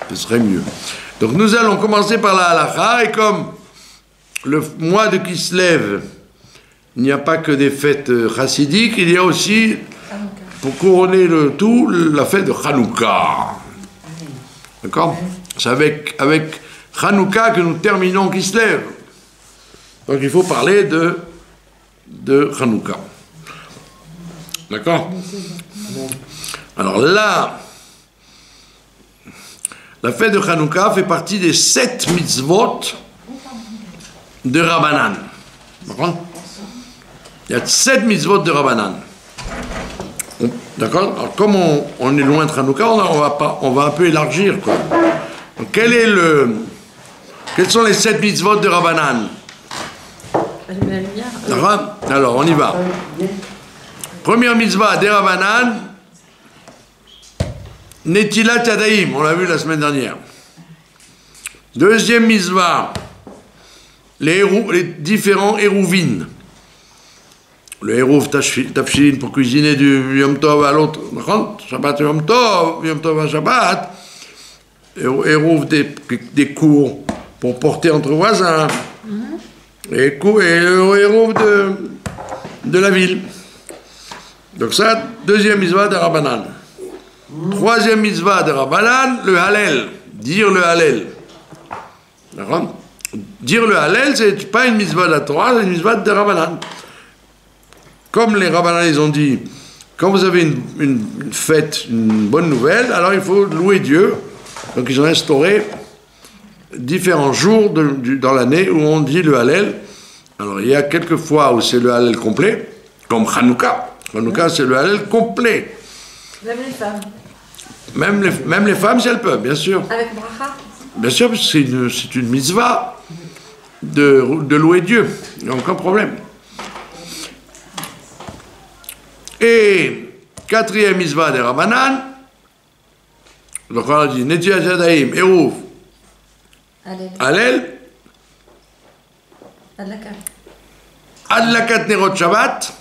Ce serait mieux. Donc nous allons commencer par la halakha, et comme le mois de Kislev, il n'y a pas que des fêtes chassidiques, il y a aussi, pour couronner le tout, la fête de Hanouka. D'accord? C'est avec Hanouka que nous terminons Kislev. Donc il faut parler de Hanouka. D'accord? Alors là, la fête de Hanouka fait partie des 7 mitzvot de Rabbanan. D'accord? Il y a 7 mitzvot de Rabbanan. D'accord? Alors comme on est loin de Hanouka, on va un peu élargir, quoi. Donc quels sont les 7 mitzvot de Rabbanan? D'accord? Alors on y va. Première mitzvah de Rabbanan, Netilat Yadayim, on l'a vu la semaine dernière. Deuxième mitzvah, les différents hérouvines. Le hérouv tafshin pour cuisiner du Yom Tov à l'autre, Shabbat Yom Tov à Shabbat. Hérouv des cours pour porter entre voisins. Et le hérouv de la ville. Donc ça, deuxième mitzvah de Rabbanan. Troisième mitzvah de Rabbanan, le Hallel. Dire le Hallel. D'accord? Dire le Hallel, c'est pas une mitzvah de la Torah, c'est une mitzvah de Rabbanan. Comme les Rabbanan, ils ont dit, quand vous avez une fête, une bonne nouvelle, alors il faut louer Dieu. Donc ils ont instauré différents jours dans l'année où on dit le Hallel. Alors il y a quelques fois où c'est le Hallel complet, comme Hanouka. Hanouka, c'est le Hallel complet. Même les femmes. Même les femmes, si elles peuvent, bien sûr. Avec bracha. Bien sûr, parce que c'est une mitzvah de louer Dieu. Il n'y a aucun problème. Et quatrième mitzvah des Rabbanan, donc on a dit Netilat Yadayim, Hérouv, Hallel, Adlakat Nerot Shabbat,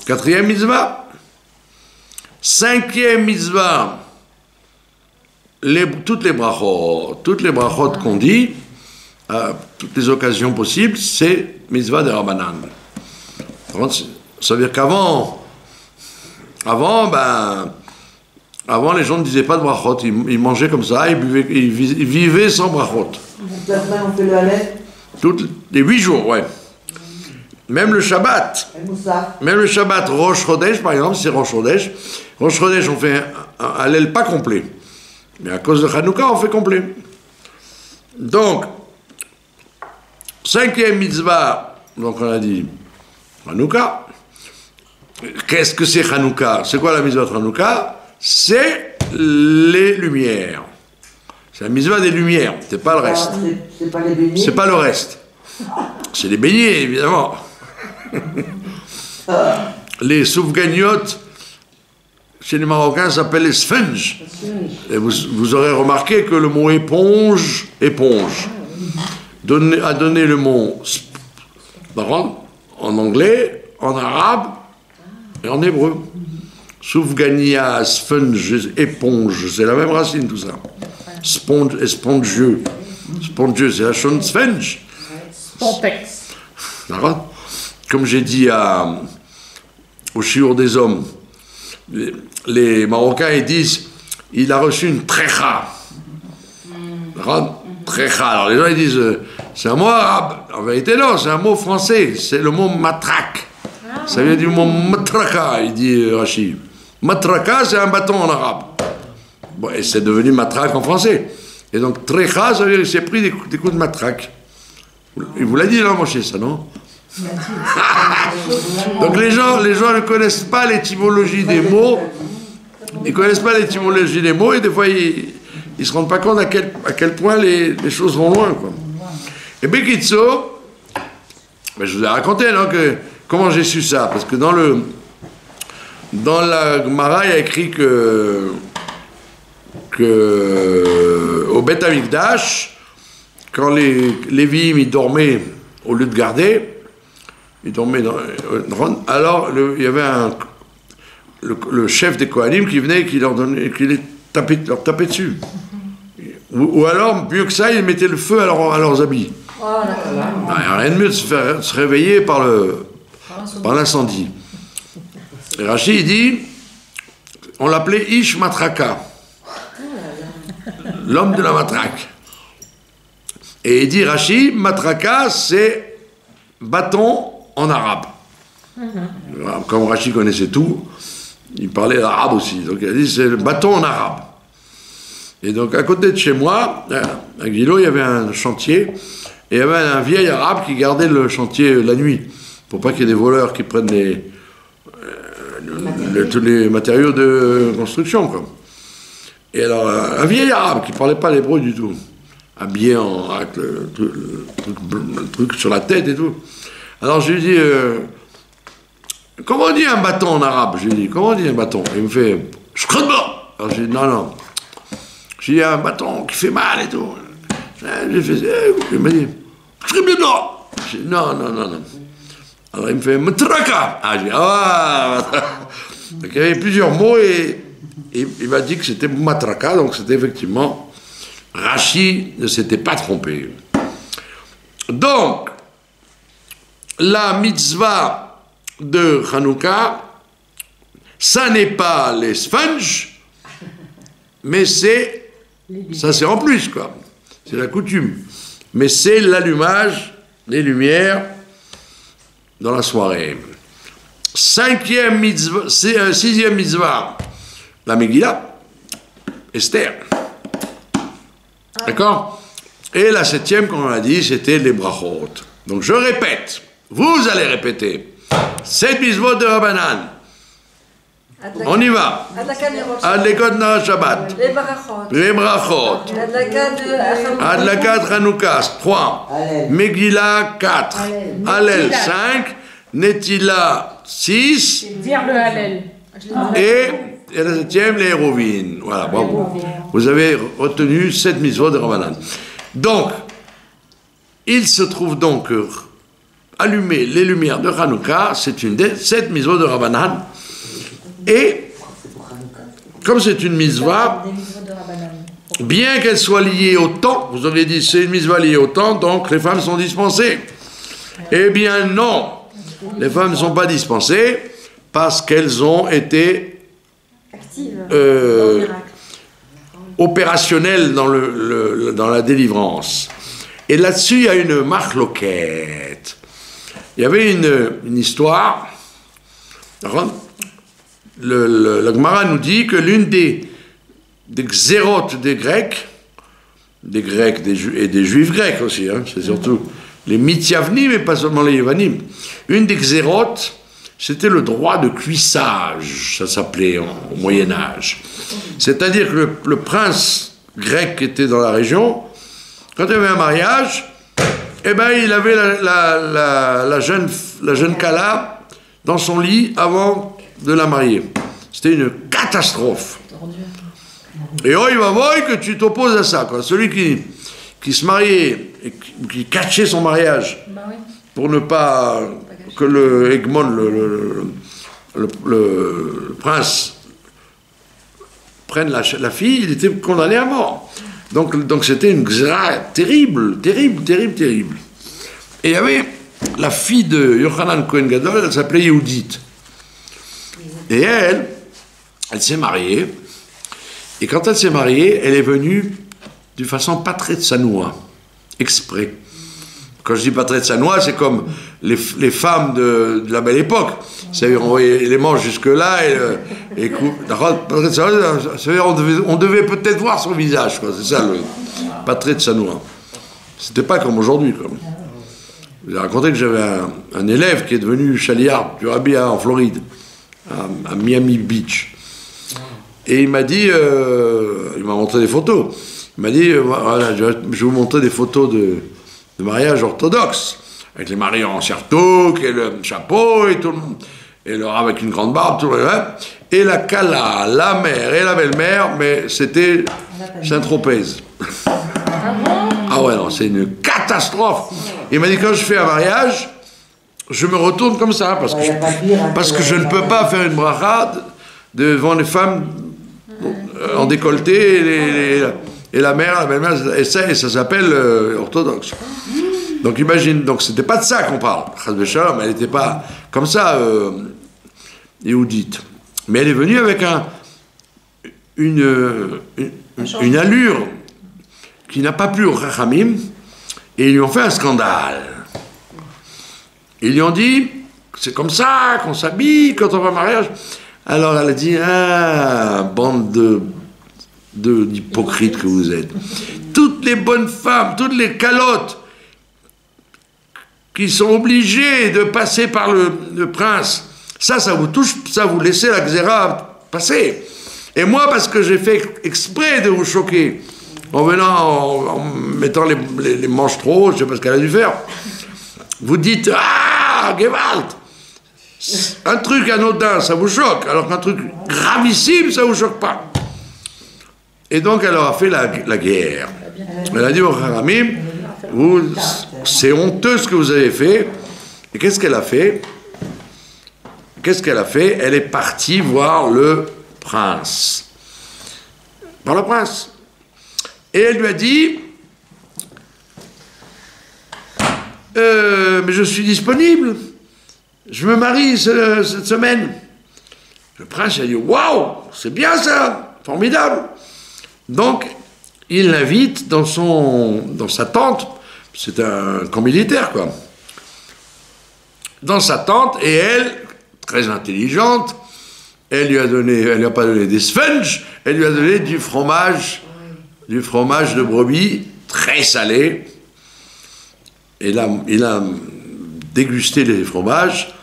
quatrième mitzvah. Cinquième mitzvah, toutes les brachot qu'on dit, à toutes les occasions possibles, c'est mitzvah de Rabbanan. Ça veut dire qu'avant, les gens ne disaient pas de brachot, ils mangeaient comme ça, ils vivaient sans brachot. On fait le Hallel. Toutes les 8 jours, ouais. Même le Shabbat. Même le Shabbat, Rosh Chodesh, par exemple, c'est Rosh Chodesh. Rosh Chodesh, on fait un Hallel pas complet. Mais à cause de Hanouka, on fait complet. Donc, cinquième mitzvah, donc on a dit Hanouka. Qu'est-ce que c'est Hanouka? C'est quoi la mitzvah de Hanouka? C'est les lumières. C'est la mitzvah des lumières, c'est pas le reste. C'est pas les beignets. C'est pas le reste. C'est les beignets, évidemment. Les soufganiotes, chez les Marocains, s'appellent les sponges. Et vous aurez remarqué que le mot éponge a donné le mot en anglais, en arabe et en hébreu. Soufgania, sponge, éponge, c'est la même racine tout ça. Sponge et spongieux. Spongieux, c'est la chaîne sponge. Spontex. D'accord? Comme j'ai dit au Shiur des hommes, les Marocains ils disent il a reçu une trécha. Trécha. Alors les gens ils disent c'est un mot arabe. En vérité non, c'est un mot français. C'est le mot matraque. Ça vient du mot matraka, il dit Rachid. Matraka c'est un bâton en arabe. Bon, et c'est devenu matraque en français. Et donc trécha, ça veut dire qu'il s'est pris des coups de matraque. Il vous l'a dit là, Moshe, ça non? Donc les gens ne connaissent pas l'étymologie des mots. Ils ne connaissent pas l'étymologie des mots et des fois ils ne se rendent pas compte à quel point les choses vont loin, quoi. Et Bekitso, je vous ai raconté non, comment j'ai su ça, parce que dans la Gemara il y a écrit que au Beth Amikdash, quand les Lévi'im ils dormaient au lieu de garder, ils dormaient alors il y avait le chef des Kohanim qui venait et qui leur donnait, qui les leur tapaient dessus. Ou alors, mieux que ça, ils mettaient le feu à leurs habits. Oh là là. Il n'y a rien de mieux de se réveiller par l'incendie. Et Rachid, il dit, on l'appelait Ish Matraka, l'homme de la matraque. Et il dit, Rachid, Matraka, c'est bâton en arabe. Comme Rachid connaissait tout, il parlait arabe aussi. Donc il a dit, c'est le bâton en arabe. Et donc à côté de chez moi, à Guillot, il y avait un chantier, et il y avait un vieil arabe qui gardait le chantier la nuit, pour pas qu'il y ait des voleurs qui prennent tous les matériaux de construction, quoi. Et alors, un vieil arabe qui ne parlait pas l'hébreu du tout, habillé avec le truc sur la tête et tout. Alors je lui dis, comment on dit un bâton en arabe? Je lui dis, comment on dit un bâton? Il me fait, shkradba. Alors je lui dis, non. J'ai dit, un bâton qui fait mal et tout. J'ai fait, il m'a dit, shkradba. J'ai dit, non. Alors il me fait, matraka. Ah, j'ai dit, ah. Donc il y avait plusieurs mots et il m'a dit que c'était matraka, donc c'était effectivement, Rachid ne s'était pas trompé. Donc, la mitzvah de Hanouka, ça n'est pas les sponges, mais ça c'est en plus, quoi. C'est la coutume. Mais c'est l'allumage des lumières dans la soirée. Sixième mitzvah, la Megillah, Esther. D'accord? Et la septième, comme on l'a dit, c'était les brachot. Donc je répète, vous allez répéter, 7 mitzvot de Rabbanan. On y va. Adlekot Nar Shabbat. Les brachot. Adlakat Hanouka, 3. Megillah, 4. Hallel, 5. Netila, 6. Dire le Hallel. Et la septième, les Hérovines. Voilà, bravo. Vous avez retenu 7 mitzvot de Rabbanan. Donc, il se trouve donc que allumer les lumières de Hanouka, c'est une des 7 mitzvot de Rabbanan. Et, comme c'est une mitzvah, bien qu'elle soit liée au temps, vous auriez dit c'est une mitzvah liée au temps, donc les femmes sont dispensées. Eh bien non, les femmes ne sont pas dispensées parce qu'elles ont été opérationnelles dans la délivrance. Et là-dessus, il y a une marloquette. Il y avait une histoire. La Gemara nous dit que l'une des xérotes des Grecs et des Juifs grecs aussi, hein, c'est surtout les Mithyavnim, mais pas seulement les Yevanim. Une des xérotes, c'était le droit de cuissage, ça s'appelait au Moyen-Âge. C'est-à-dire que le prince grec qui était dans la région, quand il y avait un mariage, eh ben, il avait la jeune Kala dans son lit avant de la marier. C'était une catastrophe. Et oh, il va voir que tu t'opposes à ça, quoi. Celui qui se mariait et qui cachait son mariage pour ne pas que le Egmon, le prince, prenne la fille, il était condamné à mort. Donc c'était une xéra terrible. Et il y avait la fille de Yochanan Cohen Gadol, elle s'appelait Yehudit. Et elle s'est mariée. Et quand elle s'est mariée, elle est venue d'une façon pas très tsanoua, exprès. Quand je dis pas très tsanoua, c'est comme les femmes de la belle époque. C'est-à-dire, on voyait les manches jusque-là, et on devait peut-être voir son visage, quoi. C'est ça, pas très tsanoua. C'était pas comme aujourd'hui, quoi. J'ai raconté que j'avais un élève qui est devenu chaliard du Rabia en Floride, à Miami Beach. Et il m'a dit, il m'a montré des photos. Il m'a dit, voilà, je vais vous montrer des photos de mariage orthodoxe, avec les maris en surtouk, et le chapeau, et tout le monde, et le rab avec une grande barbe, tout le monde, et la Kala, la mère et la belle-mère, mais c'était Saint-Tropez. Ah ouais, non, c'est une catastrophe. Il m'a dit, quand je fais un mariage, je me retourne comme ça, parce que je ne peux pas faire une bracha devant les femmes en décolleté, et la belle-mère, et ça s'appelle orthodoxe. Donc imagine, donc c'était pas de ça qu'on parle. Chas v'shalom, elle n'était pas comme ça, Yehudite. Mais elle est venue avec une allure qui n'a pas plu aux Chachamim, et ils lui ont fait un scandale. Ils lui ont dit, c'est comme ça qu'on s'habille quand on va au mariage. Alors elle a dit, ah, bande d'hypocrites que vous êtes. Toutes les bonnes femmes, toutes les calottes qui sont obligées de passer par le prince, ça vous touche, ça vous laissez la xéra passer. Et moi, parce que j'ai fait exprès de vous choquer, en mettant les manches trop hautes, je sais pas ce qu'elle a dû faire, vous dites, ah, Gewalt, un truc anodin, ça vous choque, alors qu'un truc gravissime, ça vous choque pas. Et donc, elle leur a fait la guerre. Elle a dit au Haramim, c'est honteux ce que vous avez fait. Et qu'est-ce qu'elle a fait? Elle est partie voir le prince. Par le prince. Et elle lui a dit, mais je suis disponible. Je me marie cette semaine. Le prince a dit, waouh, c'est bien ça, formidable. Donc, il l'invite dans sa tente. C'est un camp militaire, quoi. Dans sa tente, et elle, très intelligente, elle lui a pas donné des sponges, elle lui a donné du fromage de brebis très salé. Et là, il a dégusté les fromages,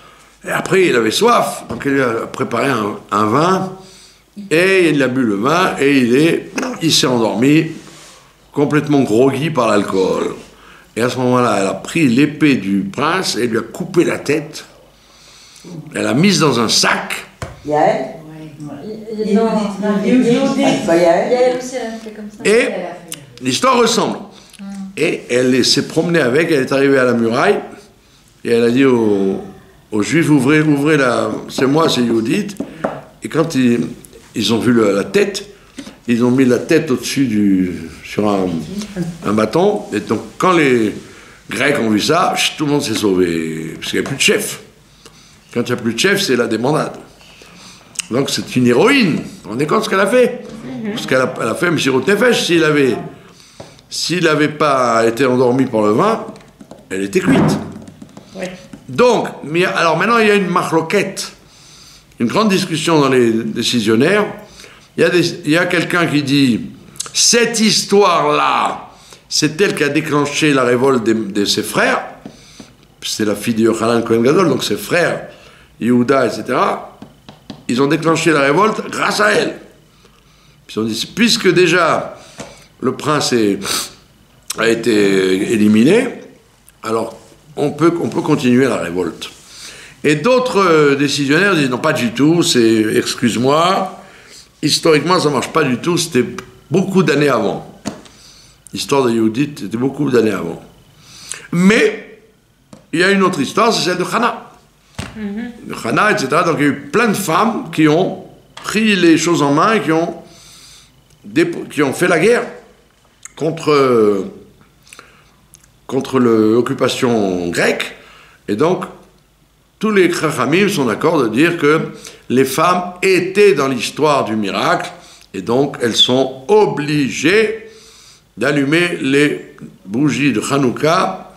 et après il avait soif, donc il lui a préparé un vin, et il a bu le vin, et il s'est endormi, complètement groggy par l'alcool. Et à ce moment-là, elle a pris l'épée du prince, et lui a coupé la tête, elle l'a mise dans un sac. Yael? Et l'histoire ressemble. Et elle s'est promenée avec, elle est arrivée à la muraille, et elle a dit aux Juifs, ouvrez c'est moi, c'est Yehudite. Et quand ils ont vu la tête, ils ont mis la tête au-dessus sur un bâton, et donc quand les Grecs ont vu ça, tout le monde s'est sauvé, parce qu'il n'y a plus de chef. Quand il n'y a plus de chef, c'est la débandade. Donc c'est une héroïne, vous vous rendez compte ce qu'elle a fait? Parce qu'elle a fait Messirut Nefesh, s'il n'avait pas été endormi par le vin, elle était cuite. Ouais. Donc, alors maintenant il y a une marloquette, une grande discussion dans les décisionnaires. Il y a quelqu'un qui dit, cette histoire-là, c'est elle qui a déclenché la révolte de ses frères, c'est la fille de Yochanan Kohen Gadol, donc ses frères, Yehuda, etc., ils ont déclenché la révolte grâce à elle. Ils ont dit, puisque déjà le prince a été éliminé, alors on peut continuer la révolte. Et d'autres décisionnaires disent, non, pas du tout, excuse-moi, historiquement ça ne marche pas du tout, c'était beaucoup d'années avant. L'histoire de Yehudit, c'était beaucoup d'années avant. Mais il y a une autre histoire, c'est celle de Hana. De Hana, etc. Donc il y a eu plein de femmes qui ont pris les choses en main et qui ont fait la guerre contre l'occupation grecque. Et donc, tous les Chachamim sont d'accord de dire que les femmes étaient dans l'histoire du miracle, et donc elles sont obligées d'allumer les bougies de Hanouka,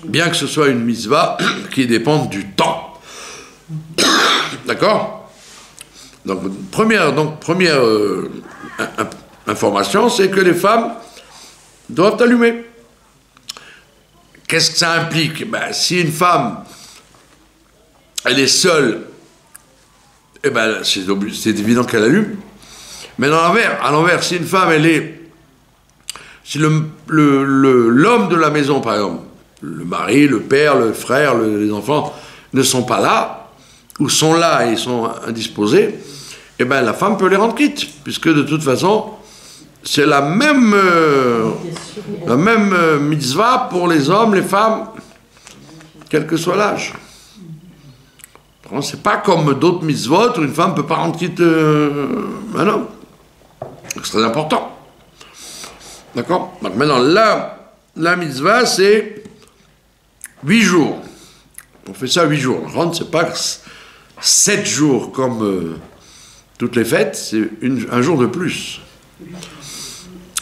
bien que ce soit une mitzvah qui dépende du temps. D'accord? Donc, première information, c'est que les femmes doivent allumer. Qu'est-ce que ça implique? Si une femme, elle est seule, c'est évident qu'elle allume. Mais à l'envers, si une femme, si l'homme de la maison, par exemple, le mari, le père, le frère, les enfants, ne sont pas là, ou sont là et ils sont indisposés, la femme peut les rendre quittes, puisque de toute façon, c'est la même mitzvah pour les hommes, les femmes, quel que soit l'âge. C'est pas comme d'autres mitzvot où une femme ne peut pas rendre quitte un homme. C'est très important. D'accord? Donc maintenant, la mitzvah, c'est 8 jours. On fait ça 8 jours. C'est pas 7 jours comme toutes les fêtes, c'est un jour de plus.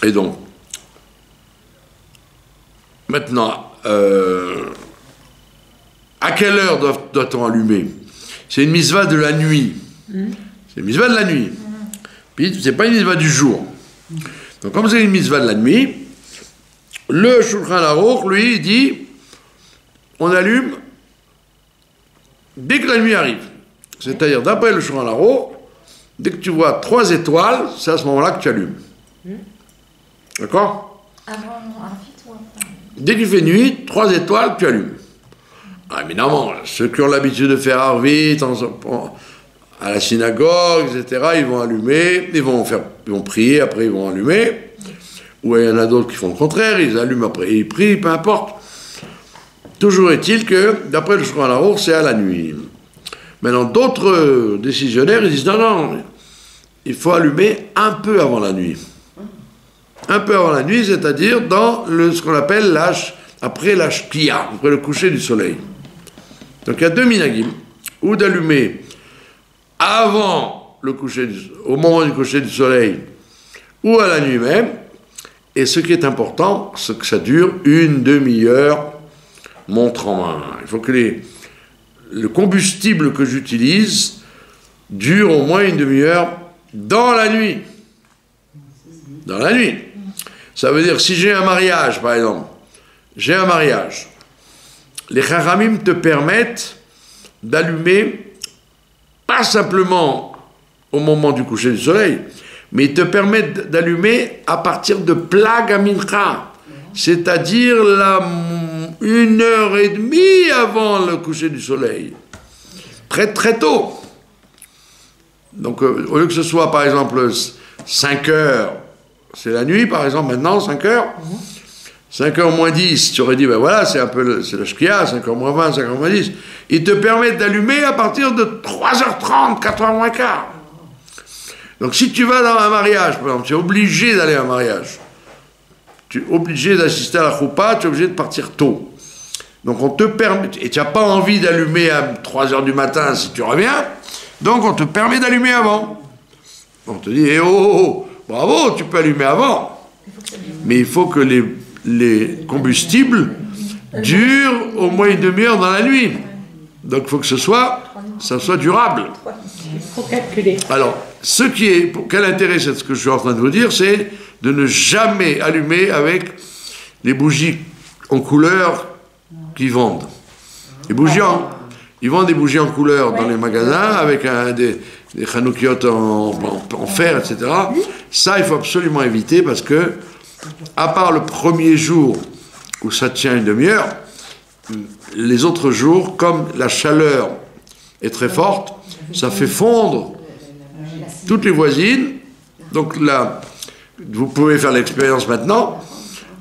Et donc, maintenant, à quelle heure doit-on allumer? C'est une mitzvah de la nuit. C'est une mitzvah de la nuit. Puis, c'est pas une mitzvah du jour. Donc, comme c'est une mitzvah de la nuit, le Shulchan Aruch, lui, il dit, on allume dès que la nuit arrive. C'est-à-dire, d'après le Shulchan Aruch, dès que tu vois 3 étoiles, c'est à ce moment-là que tu allumes. D'accord? Avant Arvit ou après? Dès qu'il fait nuit, 3 étoiles, tu allumes. Ah, évidemment, ceux qui ont l'habitude de faire Arvit, à la synagogue, etc., ils vont allumer, ils vont prier, après ils vont allumer. Ou il y en a d'autres qui font le contraire, ils allument après, ils prient, peu importe. Toujours est-il que, d'après le Shulchan Aruch, c'est à la nuit. Maintenant, d'autres décisionnaires, ils disent non, il faut allumer un peu avant la nuit. Un peu avant la nuit, c'est-à-dire dans ce qu'on appelle après la shkia, après le coucher du soleil. Donc il y a 2 minagim, ou d'allumer avant au moment du coucher du soleil, ou à la nuit même. Et ce qui est important, c'est que ça dure une demi-heure, montre en main. Il faut que le combustible que j'utilise dure au moins une demi-heure dans la nuit. Dans la nuit. Ça veut dire, si j'ai un mariage, par exemple, les Chachamim te permettent d'allumer, pas simplement au moment du coucher du soleil, mais ils te permettent d'allumer à partir de Plag Mincha, c'est-à-dire 1h30 avant le coucher du soleil. Très très tôt. Donc au lieu que ce soit par exemple 5 heures, c'est la nuit par exemple maintenant, 5 heures, 5h moins 10, tu aurais dit ben voilà, c'est la shkia, 5h moins 20, 5h moins 10. Ils te permettent d'allumer à partir de 3h30, 4h moins quart. Donc si tu vas dans un mariage, par exemple, tu es obligé d'aller à un mariage. Tu es obligé d'assister à la choupa, tu es obligé de partir tôt. Donc on te permet, et tu n'as pas envie d'allumer à 3h du matin si tu reviens, donc on te permet d'allumer avant. On te dit, bravo, tu peux allumer avant. Mais il faut que les combustibles durent au moins une demi-heure dans la nuit. Donc il faut que ça soit durable. Il faut calculer. Alors, quel intérêt c'est ce que je suis en train de vous dire, c'est de ne jamais allumer avec les bougies en couleur qu'ils vendent. Ils vendent des bougies en couleur dans les magasins avec des chanoukiot en fer, etc. Ça, il faut absolument éviter parce que, à part le premier jour où ça tient une demi-heure, les autres jours, comme la chaleur est très forte, ça fait fondre toutes les voisines. Donc là, vous pouvez faire l'expérience maintenant.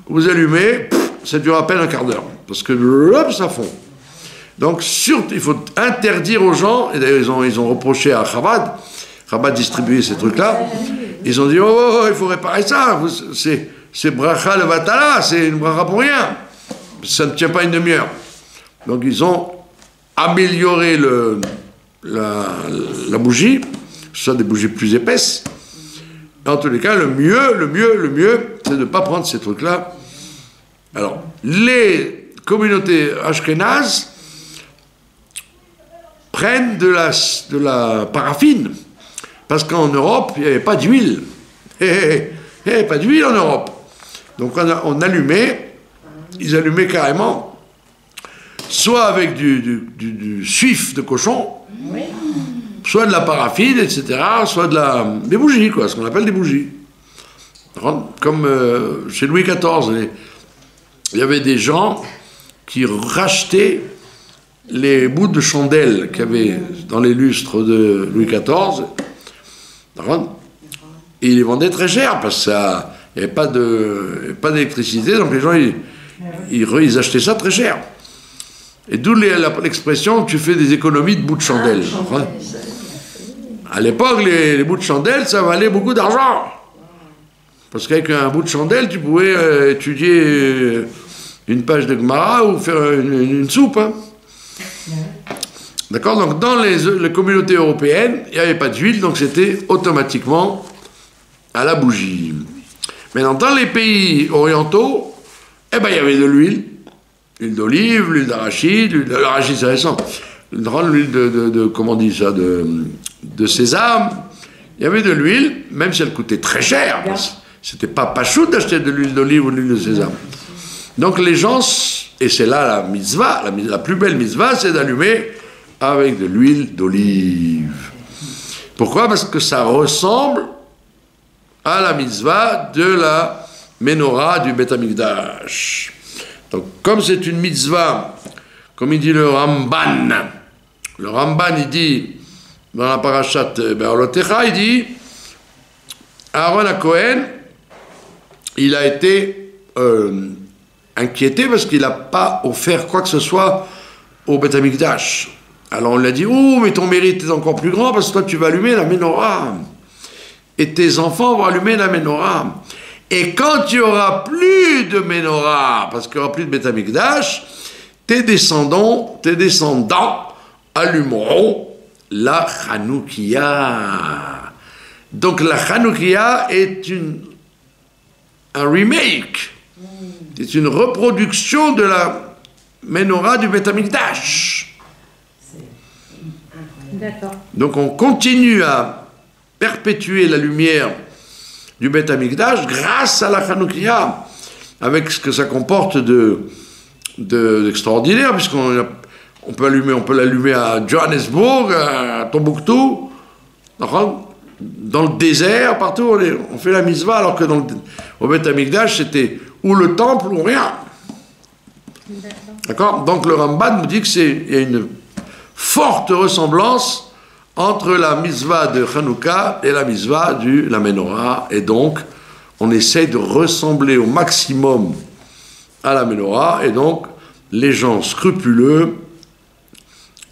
Vous allumez, ça dure à peine un quart d'heure. Parce que hop, ça fond. Donc il faut interdire aux gens, et d'ailleurs ils ont reproché à Chabad distribuer ces trucs-là, ils ont dit il faut réparer ça, c'est bracha le vatala, c'est une bracha pour rien. Ça ne tient pas une demi-heure. Donc ils ont amélioré la bougie, ce sont des bougies plus épaisses. En tous les cas, le mieux, c'est de ne pas prendre ces trucs-là. Alors, les communautés ashkénazes prennent de la paraffine, parce qu'en Europe, il n'y avait pas d'huile. Il n'y avait pas d'huile en Europe. Donc on allumait, ils allumaient carrément, soit avec du suif de cochon, soit de la paraffine, etc., soit des bougies, quoi, ce qu'on appelle des bougies. Comme chez Louis XIV, il y avait des gens qui rachetaient les bouts de chandelle qu'il y avait dans les lustres de Louis XIV, et ils les vendaient très cher, parce qu'il n'y avait pas d'électricité, donc les gens, ils achetaient ça très cher. Et d'où l'expression tu fais des économies de bouts de chandelle. Hein. À l'époque, les bouts de chandelle, ça valait beaucoup d'argent. Parce qu'avec un bout de chandelle, tu pouvais étudier une page de Gemara ou faire une soupe. Hein. D'accord? Donc, dans les communautés européennes, il n'y avait pas d'huile, donc c'était automatiquement à la bougie. Maintenant, dans les pays orientaux, eh ben, il y avait de l'huile. L'huile d'olive, l'huile d'arachide, l'huile d'arachide, c'est récent. L'huile comment on dit ça, de sésame. Il y avait de l'huile, même si elle coûtait très cher, parce que c'était pas pachout d'acheter de l'huile d'olive ou de l'huile de sésame. Donc les gens, et c'est là la mitzvah, la plus belle mitzvah, c'est d'allumer avec de l'huile d'olive. Pourquoi? Parce que ça ressemble à la mitzvah de la menorah du Beth Amikdash. Donc, comme c'est une mitzvah, comme il dit le Ramban, il dit, dans la parashat Be'alotecha, il dit, Aaron HaKohen, il a été inquiété parce qu'il n'a pas offert quoi que ce soit au Beth Amikdash. Alors on lui a dit, oh, mais ton mérite est encore plus grand parce que toi tu vas allumer la menorah. Et tes enfants vont allumer la menorah. Et quand il n'y aura plus de menorah, parce qu'il n'y aura plus de Beth Amikdash, tes descendants allumeront la Hanoukia. Donc la Hanoukia est un remake, c'est une reproduction de la menorah du Beth Amikdash. D'accord. Donc on continue à perpétuer la lumière du Beth Amikdash grâce à la Hanoukia, avec ce que ça comporte d'extraordinaire, puisqu'on peut l'allumer à Johannesburg, à Tombouctou, dans le désert, partout, on fait la mitzvah, alors que au Beth Amikdash, c'était ou le temple ou rien. D'accord? Donc le Ramban nous dit qu'il y a une forte ressemblance entre la mitzvah de Hanouka et la mitzvah de la menorah, et donc on essaie de ressembler au maximum à la menorah, et donc les gens scrupuleux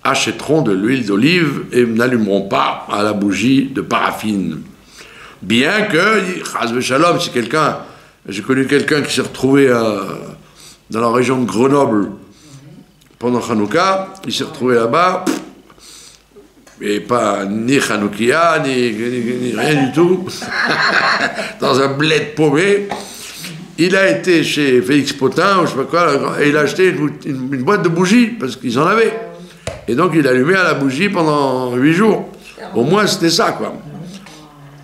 achèteront de l'huile d'olive et n'allumeront pas à la bougie de paraffine. Bien que, chas v'shalom, si j'ai connu quelqu'un qui s'est retrouvé dans la région de Grenoble pendant Hanouka, il s'est retrouvé là-bas, et pas ni Hanoukia, ni rien du tout, dans un bled paumé. Il a été chez Félix Potin, ou je sais pas quoi, et il a acheté une boîte de bougies, parce qu'ils en avaient. Et donc il allumait à la bougie pendant 8 jours. Au moins c'était ça, quoi.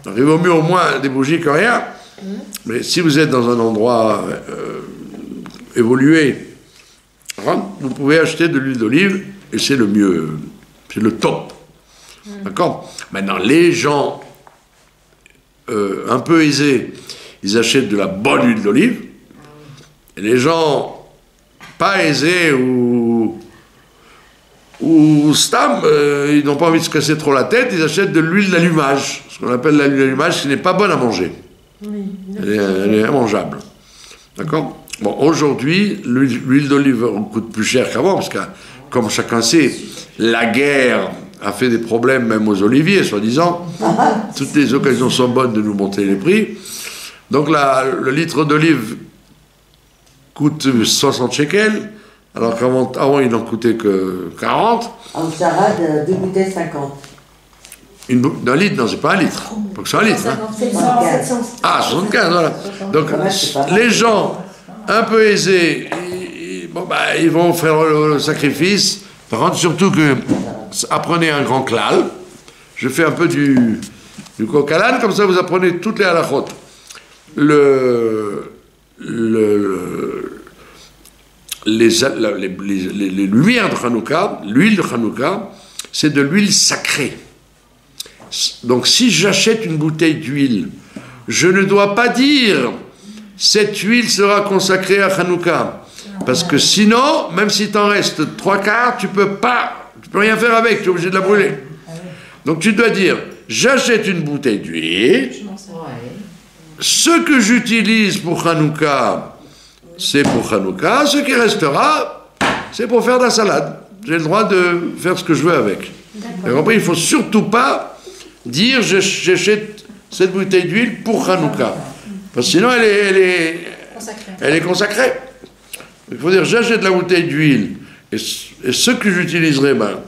Donc il vaut mieux au moins des bougies que rien. Mais si vous êtes dans un endroit évolué, vous pouvez acheter de l'huile d'olive, et c'est le mieux, c'est le top. D'accord? Maintenant, les gens un peu aisés, ils achètent de la bonne huile d'olive, et les gens pas aisés ou stam, ils n'ont pas envie de se casser trop la tête, ils achètent de l'huile d'allumage, ce qu'on appelle l'huile d'allumage, qui n'est pas bonne à manger. Oui, elle est immangeable. D'accord? Bon, aujourd'hui, l'huile d'olive coûte plus cher qu'avant, parce que, comme chacun sait, la guerre a fait des problèmes même aux oliviers, soi-disant. Toutes les occasions sont bonnes de nous monter les prix. Donc le litre d'olive coûte 60 shekels, alors qu'avant il n'en coûtait que 40. En charade, 2 bouteilles 50. D'un litre? Non, c'est pas un litre. Faut que c'est un litre. Hein. 75. 75, voilà. Donc les gens un peu aisés, ils vont faire le sacrifice. Par contre, surtout que apprenez un grand klal. Je fais un peu du coq à l'âne, comme ça vous apprenez toutes les halachot. Les lumières de Hanouka, l'huile de Hanouka, c'est de l'huile sacrée. Donc si j'achète une bouteille d'huile, je ne dois pas dire cette huile sera consacrée à Hanouka. Parce que sinon, même si t'en restes 3/4, tu peux rien faire avec, tu es obligé de la brûler. Donc tu dois dire, j'achète une bouteille d'huile, ce que j'utilise pour Hanouka, c'est pour Hanouka, ce qui restera, c'est pour faire de la salade. J'ai le droit de faire ce que je veux avec. Vous compris? Il ne faut surtout pas dire j'achète cette bouteille d'huile pour Hanouka. Parce que sinon, elle est consacrée. Il faut dire j'achète la bouteille d'huile et ce que j'utiliserai, ben,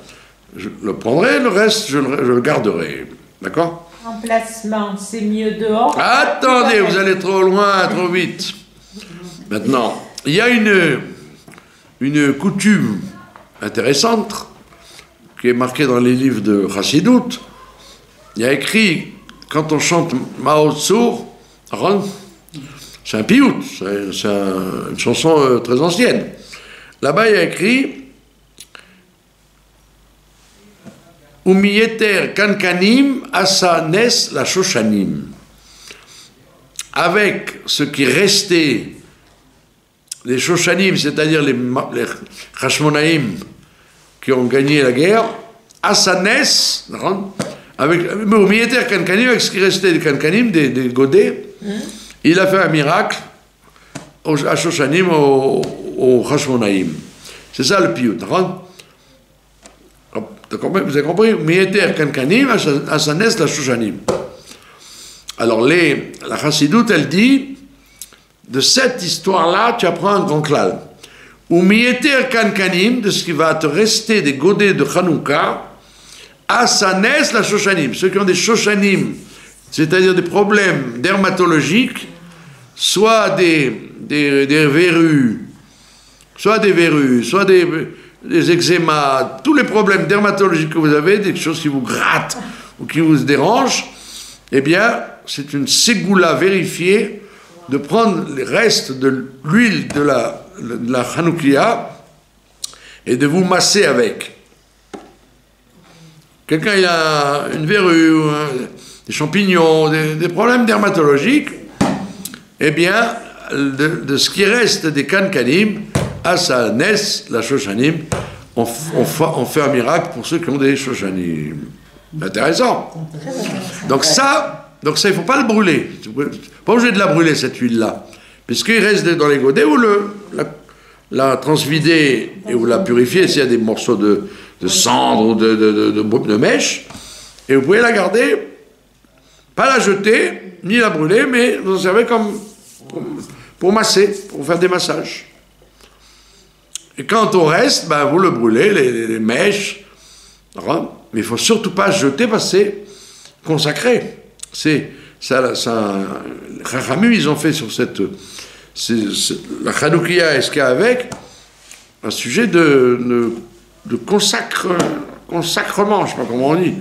je le prendrai, le reste, je le garderai. D'accord? Emplacement, c'est mieux dehors. Attendez, vous allez trop loin, trop vite. Maintenant, il y a une coutume intéressante qui est marquée dans les livres de Chassidut. Il y a écrit, quand on chante Mao Tzur, c'est un piout, c'est une chanson très ancienne. Là-bas, il y a écrit Umiyeter kankanim asa nes la shoshanim. Avec ce qui restait, les shoshanim, c'est-à-dire les Hashmonaïm qui ont gagné la guerre, asa nes, avec Umiyeter kankanim, avec ce qui restait des kankanim, des godets, il a fait un miracle à Shoshanim, au Hashmonaïm. C'est ça le piout. Vous avez compris? Mieter kankanim, asanes la Shoshanim. Alors, la Chassidut, elle dit, de cette histoire-là, tu apprends un grand klal. Ou mieter kankanim, de ce qui va te rester des godets de Hanouka, asanes la Shoshanim. Ceux qui ont des Shoshanim, c'est-à-dire des problèmes dermatologiques, soit des verrues, soit des eczémas, tous les problèmes dermatologiques que vous avez, des choses qui vous grattent ou qui vous dérangent, eh bien, c'est une ségoula vérifiée de prendre les restes de l'huile de la Hanoukia et de vous masser avec. Quelqu'un il a une verrue, des champignons, des problèmes dermatologiques, eh bien, de ce qui reste des kankanim, à sa naisse, la shoshanim, on fait un miracle pour ceux qui ont des shoshanim. Intéressant. Donc ça, il ne faut pas le brûler. Pas obligé de la brûler, cette huile-là. Puisqu'il reste dans les godets, ou la transvider et ou la purifier s'il y a des morceaux de cendre ou de mèche, et vous pouvez la garder, pas la jeter, ni la brûler, mais vous en servez comme pour masser, pour faire des massages. Et quand on reste, ben, vous le brûlez, les mèches, mais il ne faut surtout pas jeter parce que c'est consacré. C'est ça, Chachamim, ils ont fait sur la Hanoukia et ce qu'il y a avec, un sujet de consacrement, je ne sais pas comment on dit.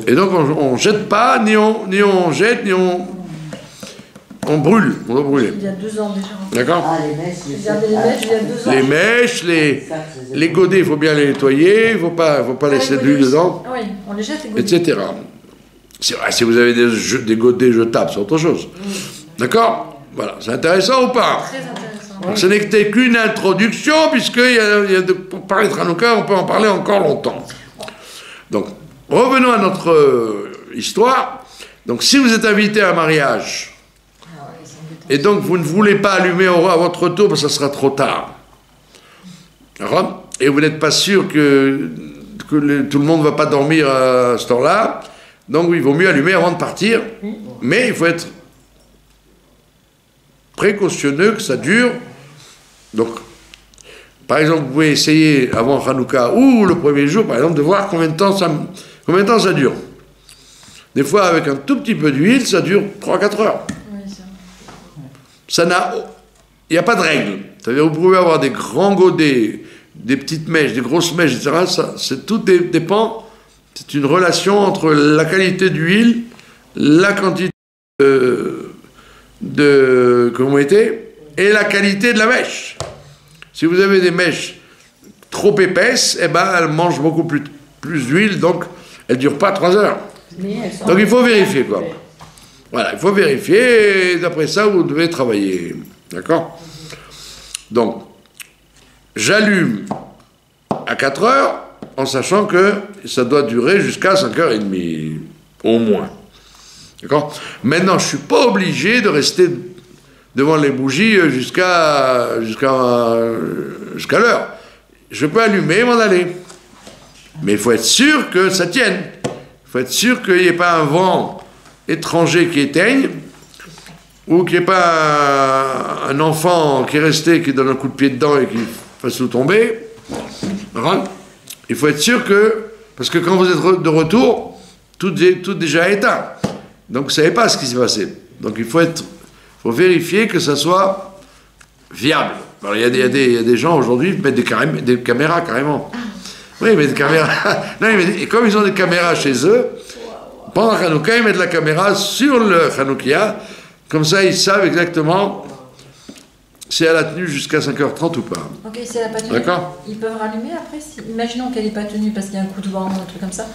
Et donc on ne jette pas, ni on jette, ni on brûle, on doit brûler. Il y a 2 ans déjà. D'accord? Ah, les mèches, Il y a des mèches, il y a 2 ans. Les mèches, les godets, il faut bien les nettoyer, il ne faut pas laisser de l'huile dedans, oui, on les jette, les godets. etc. C'est vrai, si vous avez des godets jetables, c'est autre chose. D'accord? Voilà, c'est intéressant ou pas? Très intéressant. Donc, ce n'était qu'une introduction, pour parler de Hanouka, on peut en parler encore longtemps. Donc, revenons à notre histoire. Donc, si vous êtes invité à un mariage, et donc vous ne voulez pas allumer à votre tour, parce que ça sera trop tard, et vous n'êtes pas sûr que tout le monde ne va pas dormir à ce temps-là, donc il vaut mieux allumer avant de partir, mais il faut être précautionneux que ça dure. Donc, par exemple, vous pouvez essayer avant Hanouka ou le premier jour, par exemple, de voir combien de temps ça dure. Des fois, avec un tout petit peu d'huile, ça dure 3-4 heures. Il n'y a pas de règle. C'est-à-dire, vous pouvez avoir des grands godets, des petites mèches, des grosses mèches, etc. Tout dépend. C'est une relation entre la qualité d'huile, la quantité de commodité et la qualité de la mèche. Si vous avez des mèches trop épaisses, eh ben, elles mangent beaucoup plus d'huile, donc elles ne durent pas 3 heures. Donc il faut vérifier, quoi. Voilà, il faut vérifier, et d'après ça, vous devez travailler. D'accord? Donc, j'allume à 4 heures, en sachant que ça doit durer jusqu'à 5h30, au moins. D'accord? Maintenant, je ne suis pas obligé de rester devant les bougies jusqu'à l'heure. Je peux allumer et m'en aller. Mais il faut être sûr que ça tienne. Il faut être sûr qu'il n'y ait pas un vent étranger qui éteigne, ou qu'il n'y ait pas un enfant qui est resté, qui donne un coup de pied dedans et qui fasse tout tomber. Il faut être sûr que, parce que quand vous êtes de retour, tout déjà éteint. Donc vous ne savez pas ce qui s'est passé. Donc il faut vérifier que ça soit viable. Alors il y a des gens aujourd'hui qui mettent des caméras carrément. Oui, mais des caméras. Non, et comme ils ont des caméras chez eux, pendant Hanouka, ils mettent la caméra sur le Hanoukia. Comme ça, ils savent exactement si elle a tenu jusqu'à 5h30 ou pas. Ok, si elle n'a pas tenu, d'accord, ils peuvent rallumer après. Imaginons qu'elle n'est pas tenue parce qu'il y a un coup de vent ou un truc comme ça.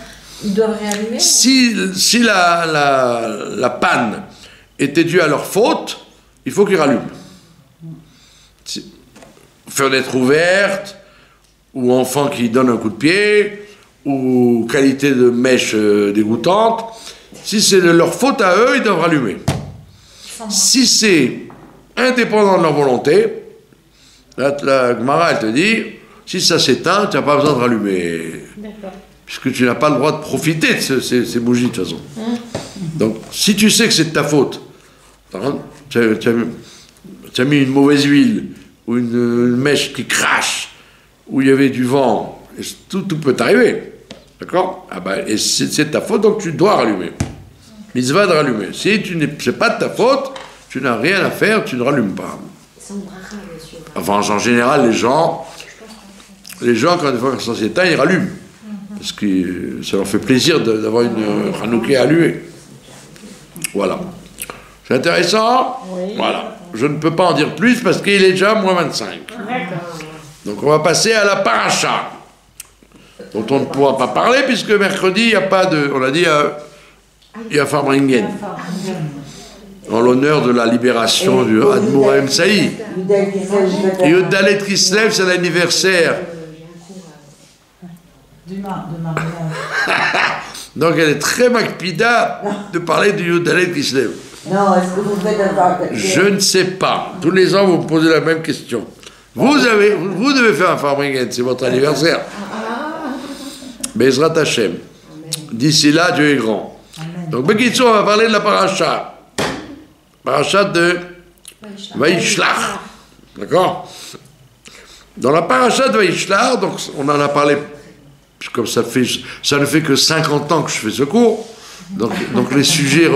Ils doivent réallumer. Si la panne était due à leur faute, il faut qu'ils rallument. Fenêtre ouverte, ou enfant qui donne un coup de pied, ou qualité de mèche dégoûtante. Si c'est de leur faute à eux, ils doivent rallumer. Si c'est indépendant de leur volonté, la Gemara, elle te dit, si ça s'éteint, tu n'as pas besoin de rallumer. D'accord. Puisque tu n'as pas le droit de profiter de ces bougies, de toute façon. Donc, si tu sais que c'est de ta faute, tu as mis une mauvaise huile, ou une mèche qui crache, où il y avait du vent, et tout peut t'arriver. D'accord? Ah ben, et c'est de ta faute, donc tu dois rallumer. Mitzvah de rallumer. Si c'est pas de ta faute, tu n'as rien à faire, tu ne rallumes pas. Enfin, en général, les gens, quand ça s'éteint, ils rallument. Parce que ça leur fait plaisir d'avoir une Hanouka allumée. Voilà. C'est intéressant? Oui. Voilà. Je ne peux pas en dire plus parce qu'il est déjà moins 25. Donc on va passer à la paracha, dont on ne pourra pas parler puisque mercredi, il n'y a pas de... On a dit, il y a Farbringen. En l'honneur de la libération du Admour Saïd. Et Yudalet Kislev, c'est l'anniversaire. Donc elle est très makpida de parler du Yudalet Kislev. Non, est-ce que vous faites un... Je ne sais pas. Tous les ans, vous me posez la même question. Vous devez faire un Farbringen, c'est votre anniversaire. Bezrat Hashem. D'ici là, Dieu est grand. Donc, Bekitsu, on va parler de la paracha. Paracha de Vaishlach. D'accord? Dans la paracha de Vaishlach, donc on en a parlé, comme ça ne fait que 50 ans que je fais ce cours. Donc les sujets,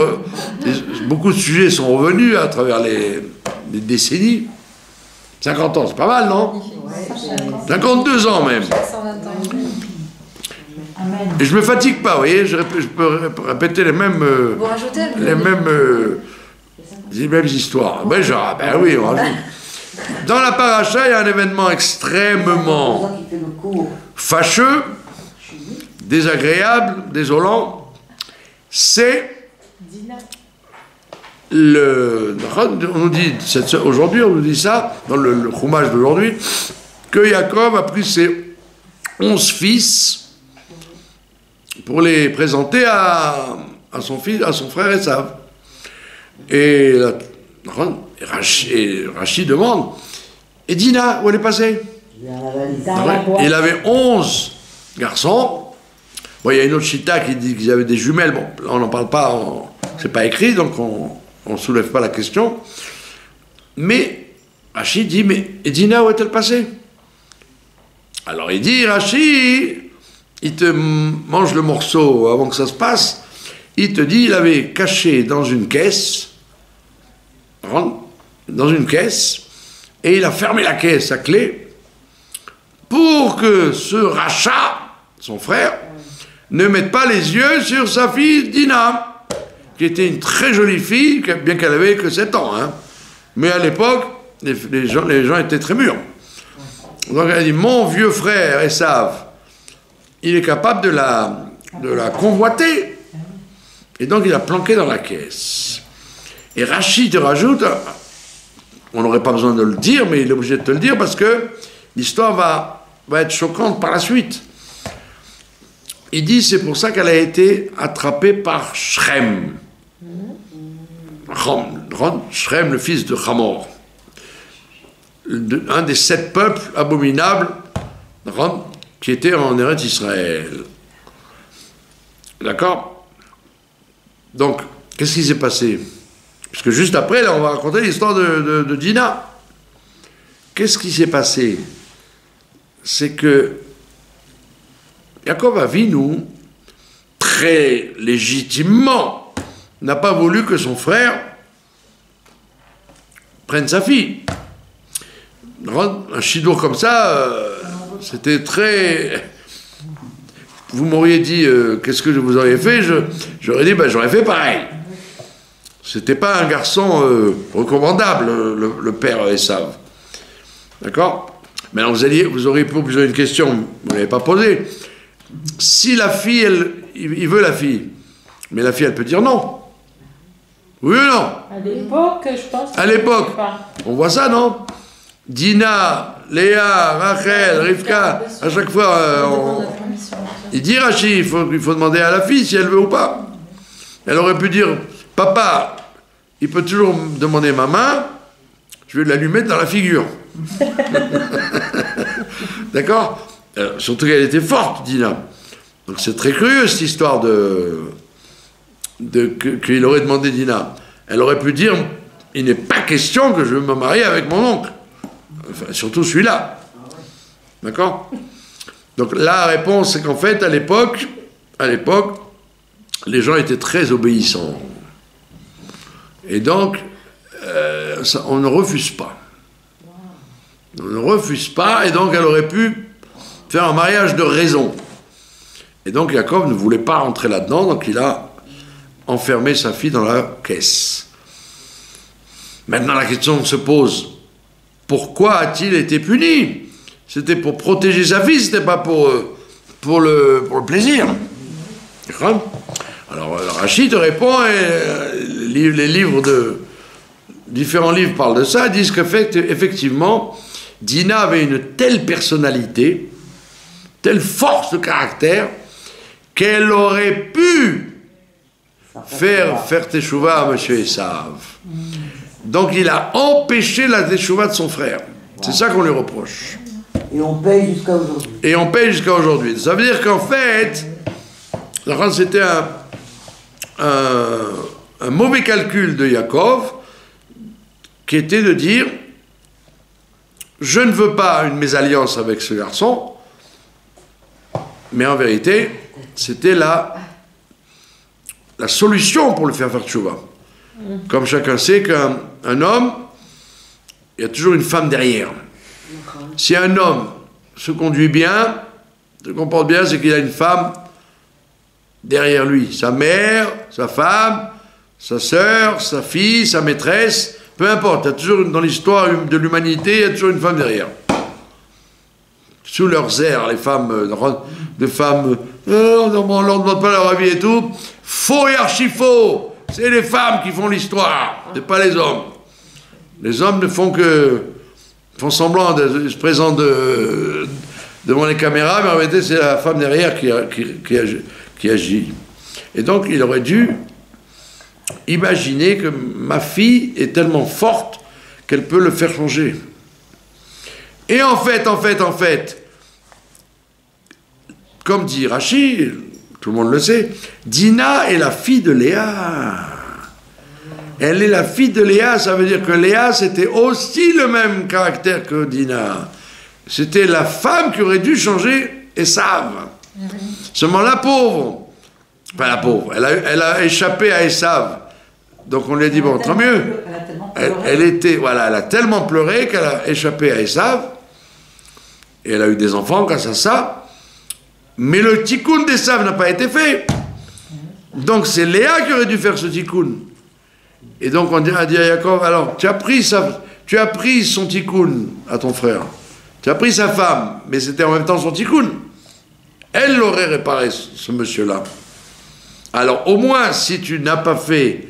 beaucoup de sujets sont revenus à travers les décennies. 50 ans, c'est pas mal, non? 52 ans même. Et je me fatigue pas, vous voyez, je peux répéter les mêmes histoires. Ben oui, on rajoute. Dans la paracha, il y a un événement extrêmement fâcheux, désagréable, désolant. C'est on nous dit aujourd'hui, on nous dit ça dans le Chumash d'aujourd'hui, que Jacob a pris ses 11 fils pour les présenter à son frère Esav. Et Rachid demande, et Dina, où elle est passée? Il avait 11 garçons. Bon, il y a une autre chita qui dit qu'ils avaient des jumelles. Bon, là, on n'en parle pas, c'est pas écrit, donc on ne soulève pas la question. Mais Rachid dit, mais Edina, où est-elle passée? Alors il dit, Rachid, il te mange le morceau avant que ça se passe. Il te dit, il avait caché dans une caisse, et il a fermé la caisse à clé pour que ce rachat, son frère, ne mette pas les yeux sur sa fille Dina, qui était une très jolie fille, bien qu'elle avait que 7 ans. Hein. Mais à l'époque, les gens étaient très mûrs. Donc elle a dit, mon vieux frère Esav, il est capable de la convoiter. Et donc il a planqué dans la caisse. Et Rachid te rajoute, on n'aurait pas besoin de le dire, mais il est obligé de te le dire parce que l'histoire va être choquante par la suite. Il dit, c'est pour ça qu'elle a été attrapée par Shrem. Shrem, le fils de Hamor, un des 7 peuples abominables qui étaient en Eretz Israël. D'accord? Donc, qu'est-ce qui s'est passé? Parce que juste après, là, on va raconter l'histoire de Dina. Qu'est-ce qui s'est passé? C'est que Yaakov Avinu, très légitimement, n'a pas voulu que son frère prenne sa fille. Un chidour comme ça, c'était très... Vous m'auriez dit, qu'est-ce que vous auriez fait? J'aurais dit, j'aurais fait pareil. C'était pas un garçon recommandable, le père Esav. D'accord? Maintenant, vous auriez pu poser une question, vous ne l'avez pas posée. Si la fille, il veut la fille, mais la fille, elle peut dire non. Oui ou non? À l'époque, je pense... À l'époque. On voit ça, non? Dina, Léa, Rachel, Rivka, à chaque fois, il dit Rachi, il faut demander à la fille si elle veut ou pas. Elle aurait pu dire, papa, il peut toujours me demander ma main, je vais la lui mettre dans la figure. D'accord? Surtout qu'elle était forte, Dina. Donc c'est très curieux cette histoire qu'il aurait demandé Dina. Elle aurait pu dire, il n'est pas question que je me marie avec mon oncle. Enfin, surtout celui-là. D'accord? Donc la réponse, c'est qu'en fait, à l'époque, les gens étaient très obéissants. Et donc, on ne refuse pas. On ne refuse pas, et donc elle aurait pu faire un mariage de raison. Et donc Yaakov ne voulait pas rentrer là-dedans, donc il a enfermé sa fille dans la caisse. Maintenant la question se pose, pourquoi a-t-il été puni? C'était pour protéger sa fille, c'était pas pour le plaisir. Alors Rachid répond, et différents livres parlent de ça, disent qu'effectivement, Dina avait une telle personnalité, telle force de caractère, qu'elle aurait pu faire teshuva à M. Esav. Donc il a empêché la teshuva de son frère. C'est ça qu'on lui reproche. Et on paye jusqu'à aujourd'hui. Et on paye jusqu'à aujourd'hui. Ça veut dire qu'en fait, c'était un mauvais calcul de Yaakov, qui était de dire, je ne veux pas une mésalliance avec ce garçon, mais en vérité, c'était la solution pour le faire tchouva. Comme chacun sait qu'un homme, il y a toujours une femme derrière. Si un homme se conduit bien, se comporte bien, c'est qu'il a une femme derrière lui. Sa mère, sa femme, sa sœur, sa fille, sa maîtresse, peu importe. Il y a toujours, dans l'histoire de l'humanité, il y a toujours une femme derrière. Sous leurs airs, les femmes, de femmes, on ne leur demande pas leur avis et tout. Faux et archi-faux. C'est les femmes qui font l'histoire, c'est pas les hommes. Les hommes ne font semblant de se présenter devant les caméras, mais en réalité, c'est la femme derrière qui agit. Et donc, il aurait dû imaginer que ma fille est tellement forte qu'elle peut le faire changer. Et en fait, comme dit Rachi, tout le monde le sait, Dina est la fille de Léa. Elle est la fille de Léa, ça veut dire que Léa, c'était aussi le même caractère que Dina. C'était la femme qui aurait dû changer Esav. Seulement la pauvre, elle a échappé à Esav. Donc on lui a dit, bon, tant mieux. Elle a tellement pleuré qu'elle a échappé à Esav. Et elle a eu des enfants grâce à ça. Mais le tikkun d'Esav n'a pas été fait. Donc c'est Léa qui aurait dû faire ce tikkun. Et donc on a dit à Yaakov, alors tu as pris son tikkun à ton frère. Tu as pris sa femme, mais c'était en même temps son tikkun. Elle l'aurait réparé, ce monsieur-là. Alors au moins, si tu n'as pas fait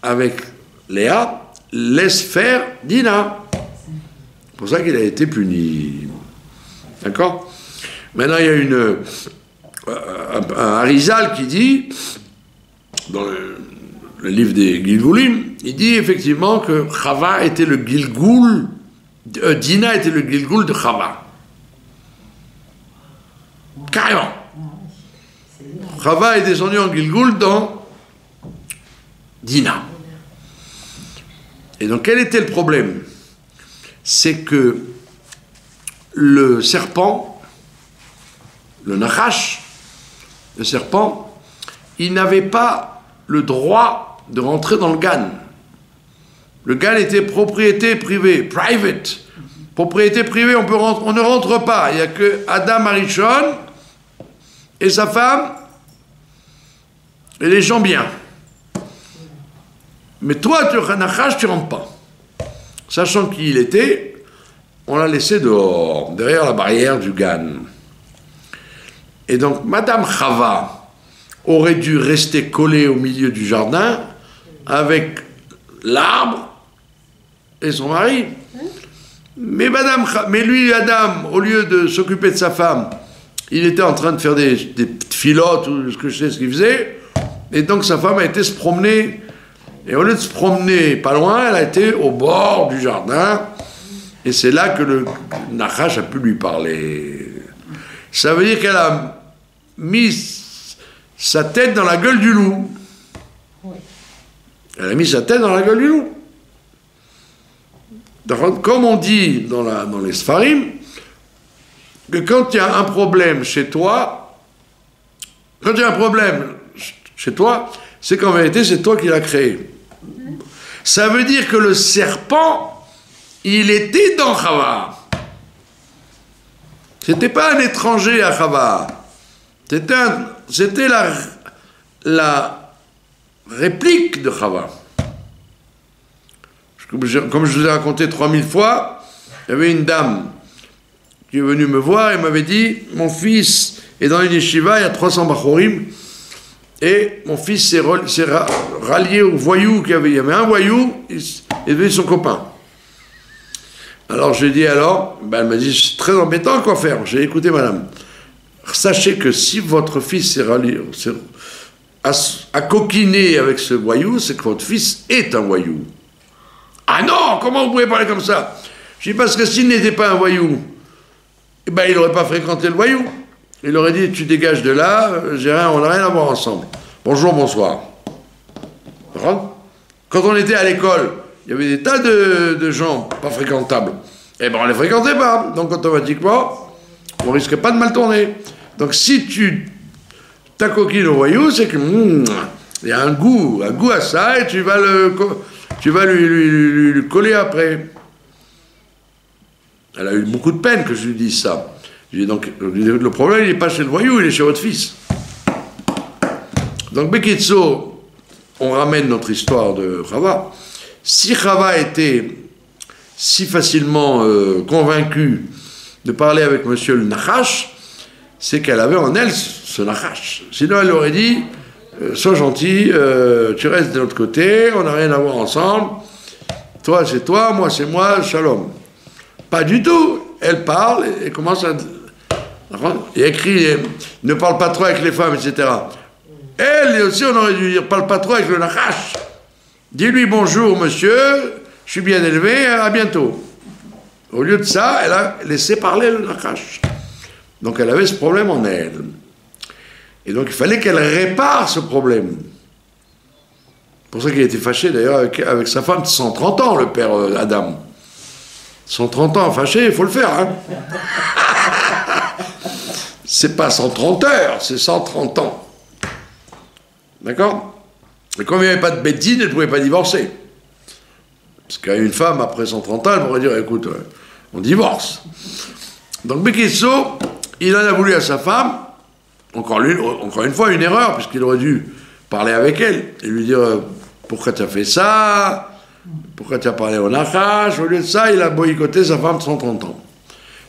avec Léa, laisse faire Dina. C'est pour ça qu'il a été puni. D'accord? Maintenant, il y a un Harizal qui dit, dans le livre des Gilgulim, il dit effectivement que Chava était le Gilgoul, Dina était le Gilgoul de Chava. Carrément. Chava est descendu en Gilgoul dans Dina. Et donc quel était le problème? C'est que le serpent, le Nachash, le serpent, il n'avait pas le droit de rentrer dans le Gan. Le Gan était propriété privée, private. Propriété privée, on ne rentre pas. Il n'y a que Adam Arishon et sa femme et les gens bien. Mais toi, tu es Nachash, tu ne rentres pas. Sachant qui il était, on l'a laissé dehors, derrière la barrière du Gan. Et donc, Madame Chava aurait dû rester collée au milieu du jardin avec l'arbre et son mari. Mais lui, Adam, au lieu de s'occuper de sa femme, il était en train de faire des filottes ou ce que je sais ce qu'il faisait. Et donc, sa femme a été se promener. Et au lieu de se promener pas loin, elle a été au bord du jardin. Et c'est là que le Nachash a pu lui parler. Ça veut dire qu'elle a mis sa tête dans la gueule du loup. Elle a mis sa tête dans la gueule du loup. Donc, comme on dit dans les Sfarim, que quand il y a un problème chez toi, c'est qu'en vérité, c'est toi qui l'as créé. Ça veut dire que le serpent, il était dans Chava. C'était pas un étranger à Chava. C'était la réplique de Chava. Comme je vous ai raconté 3000 fois, il y avait une dame qui est venue me voir et m'avait dit, mon fils est dans une yeshiva, il y a 300 bachorim, et mon fils s'est rallié au voyou qu'il y avait. Il y avait un voyou, il est devenu son copain. Alors j'ai dit alors, elle m'a dit, c'est très embêtant, quoi faire? J'ai dit, écoutez madame, sachez que si votre fils s'est rallié, a coquiné avec ce voyou, c'est que votre fils est un voyou. Ah non, comment vous pouvez parler comme ça? Je dis, parce que s'il n'était pas un voyou, eh ben, il n'aurait pas fréquenté le voyou. Il aurait dit, tu dégages de là, on n'a rien à voir ensemble. Bonjour, bonsoir. Quand on était à l'école, il y avait des tas de gens pas fréquentables. Eh ben, on ne les fréquentait pas. Donc, automatiquement, on ne risque pas de mal tourner. Donc, si tu t'acoquines au voyou, c'est que il y a un goût à ça, et tu vas lui coller après. Elle a eu beaucoup de peine que je lui dise ça. Donc, le problème, il n'est pas chez le voyou, il est chez votre fils. Donc, Bekitso, on ramène notre histoire de Chava. Si Chava était si facilement convaincue de parler avec monsieur le Nachash, c'est qu'elle avait en elle ce Nachash. Sinon, elle aurait dit, sois gentil, tu restes de l'autre côté, on n'a rien à voir ensemble. Toi, c'est toi, moi, c'est moi, shalom. Pas du tout. Elle parle et commence à... Il écrit, ne parle pas trop avec les femmes, etc. Elle aussi, on aurait dû dire, parle pas trop avec le Nachash. Dis-lui bonjour, monsieur, je suis bien élevé, à bientôt. Au lieu de ça, elle a laissé parler le Nachash. Donc elle avait ce problème en elle. Et donc il fallait qu'elle répare ce problème. C'est pour ça qu'il était fâché d'ailleurs avec sa femme de 130 ans, le père Adam. 130 ans fâché, il faut le faire, hein. C'est pas 130 heures, c'est 130 ans. D'accord? Et comme il n'y avait pas de bédine, elle ne pouvait pas divorcer. Parce qu'une femme, après 130 ans, elle pourrait dire, écoute, on divorce. Donc Bekisso, il en a voulu à sa femme, encore une fois, une erreur, puisqu'il aurait dû parler avec elle, et lui dire, pourquoi tu as fait ça? Pourquoi tu as parlé au Nachash? Au lieu de ça, il a boycotté sa femme de 130 ans.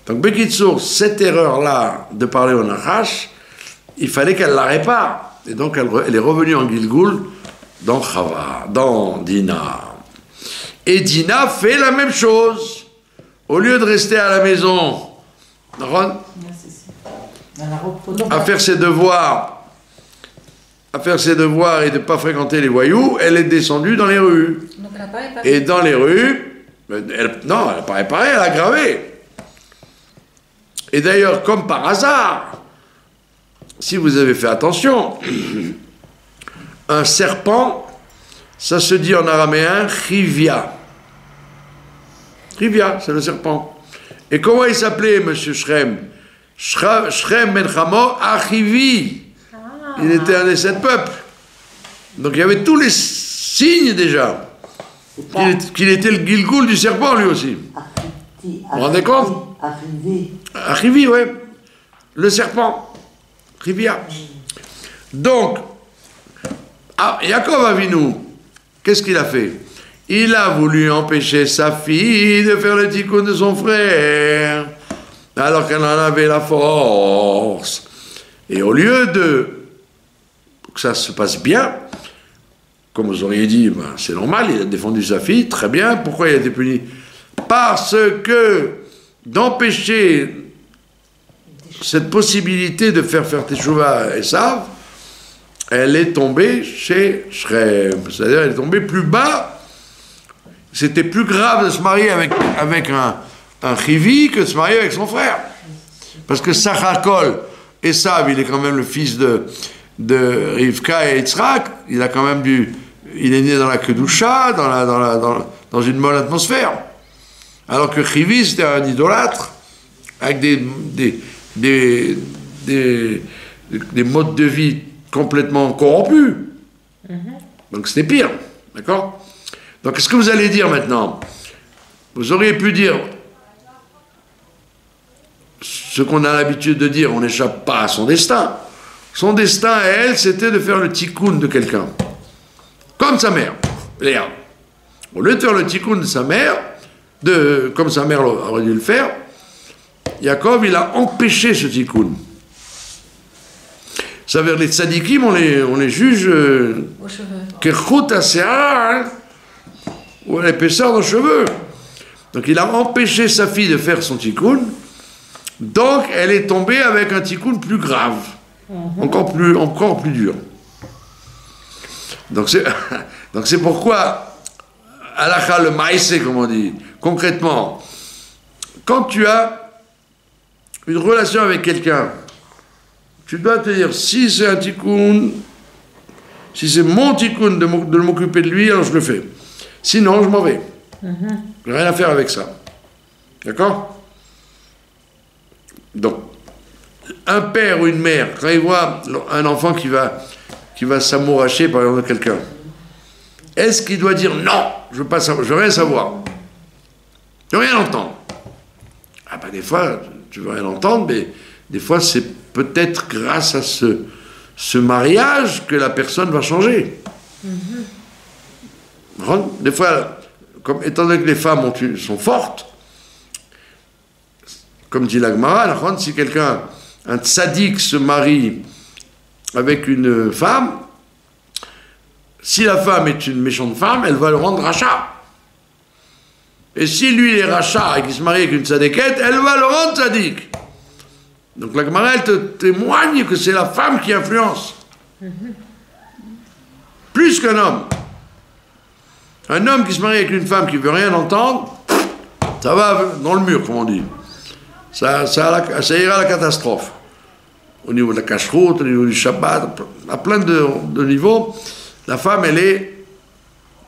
Donc, Bekitsour, cette erreur-là de parler au Nachash, il fallait qu'elle la répare. Et donc, elle est revenue en Gilgoul dans Chava, dans Dina. Et Dina fait la même chose. Au lieu de rester à la maison, à faire ses devoirs et de ne pas fréquenter les voyous, elle est descendue dans les rues. n'a pas réparé. Et dans les rues, non, elle n'a pas réparé, elle a gravé. Et d'ailleurs, comme par hasard, si vous avez fait attention, un serpent, ça se dit en araméen chivia. Chivia, c'est le serpent. Et comment il s'appelait, monsieur Shrem? Shrem ben Chamo Achivi. Il était un des 7 peuples. Donc il y avait tous les signes déjà. Qu'il était le Gilgoul du serpent lui aussi. Vous vous rendez compte? Achivi, oui. Le serpent. Chivia. Donc, Yaakov Avinu, qu'est-ce qu'il a fait? Il a voulu empêcher sa fille de faire le tikkun de son frère, alors qu'elle en avait la force. Et au lieu que ça se passe bien, comme vous auriez dit, ben, c'est normal, il a défendu sa fille, très bien, pourquoi il a été puni? Parce que d'empêcher cette possibilité de faire teshuva à Esav, elle est tombée chez Shrem, c'est-à-dire elle est tombée plus bas. C'était plus grave de se marier avec un chivi que de se marier avec son frère. Parce que Sachakol, Esav, il est quand même le fils de Rivka et Yitzhak, il est né dans la Kedusha, dans une bonne atmosphère. Alors que Chivi, c'était un idolâtre, avec des modes de vie complètement corrompus. Donc c'était pire, d'accord? Donc qu'est-ce que vous allez dire maintenant? Vous auriez pu dire ce qu'on a l'habitude de dire, on n'échappe pas à son destin. Son destin à elle, c'était de faire le tikkun de quelqu'un. Comme sa mère, Léa. Au lieu de faire le tikkun de sa mère, comme sa mère aurait dû le faire, Yaakov, il a empêché ce tikkun. Ça veut dire les tzadikim, on les juge kerchut asear, ou à l'épaisseur de cheveux. Donc il a empêché sa fille de faire son tikkun, donc elle est tombée avec un tikkun plus grave, encore plus dur. Donc c'est pourquoi, halakha le maïsé, comme on dit, concrètement, quand tu as une relation avec quelqu'un, tu dois te dire, si c'est un tikkun, si c'est mon tikkun de m'occuper de lui, alors je le fais. Sinon, je m'en vais. Je n'ai rien à faire avec ça. D'accord? Donc, un père ou une mère, quand il voit un enfant qui va s'amouracher, par exemple, de quelqu'un, est-ce qu'il doit dire non, je veux rien savoir, je veux rien entendre? Ah ben des fois, tu veux rien entendre, mais des fois, c'est peut-être grâce à ce mariage que la personne va changer. Des fois, étant donné que les femmes sont fortes, comme dit la Gemara, si quelqu'un, un tzaddik, se marie avec une femme, si la femme est une méchante femme, elle va le rendre rachat. Et si lui, il est rachat et qu'il se marie avec une tzaddikette, elle va le rendre tzaddik. Donc la Gemara, elle te témoigne que c'est la femme qui influence. Plus qu'un homme. Un homme qui se marie avec une femme qui ne veut rien entendre, ça va dans le mur, comme on dit. Ça ira à la catastrophe. Au niveau de la cacheroute, au niveau du Shabbat, à plein de niveaux, la femme, elle est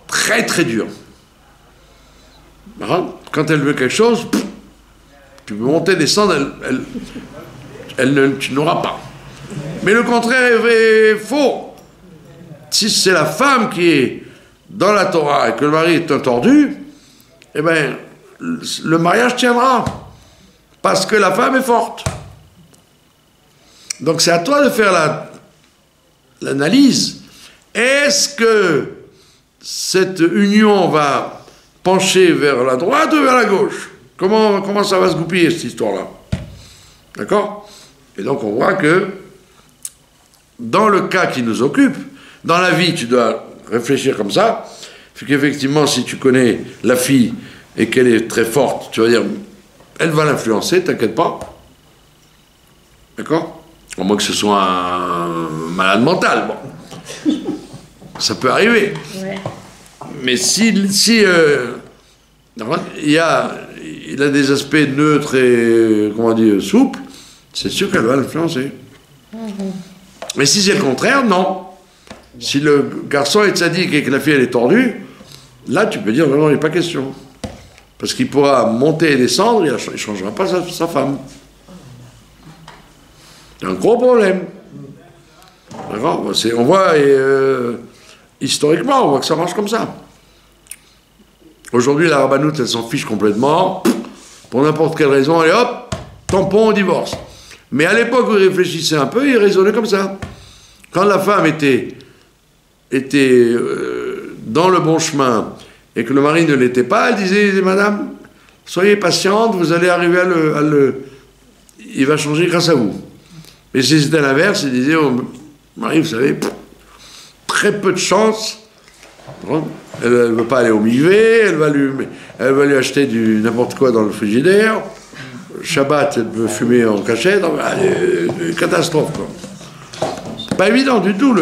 très très dure. Quand elle veut quelque chose, tu peux monter, descendre, tu n'auras pas. Mais le contraire est faux. Si c'est la femme qui est dans la Torah et que le mari est un tordu, eh bien, le mariage tiendra. Parce que la femme est forte. Donc c'est à toi de faire l'analyse. Est-ce que cette union va pencher vers la droite ou vers la gauche? Comment ça va se goupiller, cette histoire-là? D'accord? Et donc on voit que dans le cas qui nous occupe, dans la vie, tu dois réfléchir comme ça, fait qu'effectivement, si tu connais la fille et qu'elle est très forte, tu vas dire, elle va l'influencer, t'inquiète pas. D'accord? À moins que ce soit un malade mental, bon. Ça peut arriver. Ouais. Mais il a des aspects neutres et, comment dire, souples, c'est sûr qu'elle va l'influencer. Mais si c'est le contraire, non. Si le garçon est sadique et que la fille elle est tordue, là tu peux dire non, il n'est pas question. Parce qu'il pourra monter et descendre, il ne changera pas sa femme. C'est un gros problème. D'accord ? On voit, historiquement, on voit que ça marche comme ça. Aujourd'hui, la rabbanoute, elle s'en fiche complètement. Pour n'importe quelle raison, allez hop, tampon, on divorce. Mais à l'époque où il réfléchissait un peu, il raisonnait comme ça. Quand la femme était dans le bon chemin et que le mari ne l'était pas, elle disait, madame, soyez patiente, vous allez arriver il va changer grâce à vous. Mais si c'était l'inverse, il disait au mari, vous savez, très peu de chance. Elle ne veut pas aller au mikvé, elle va lui acheter n'importe quoi dans le frigidaire. Shabbat, elle peut fumer en cachette. Catastrophe, quoi. Pas évident du tout,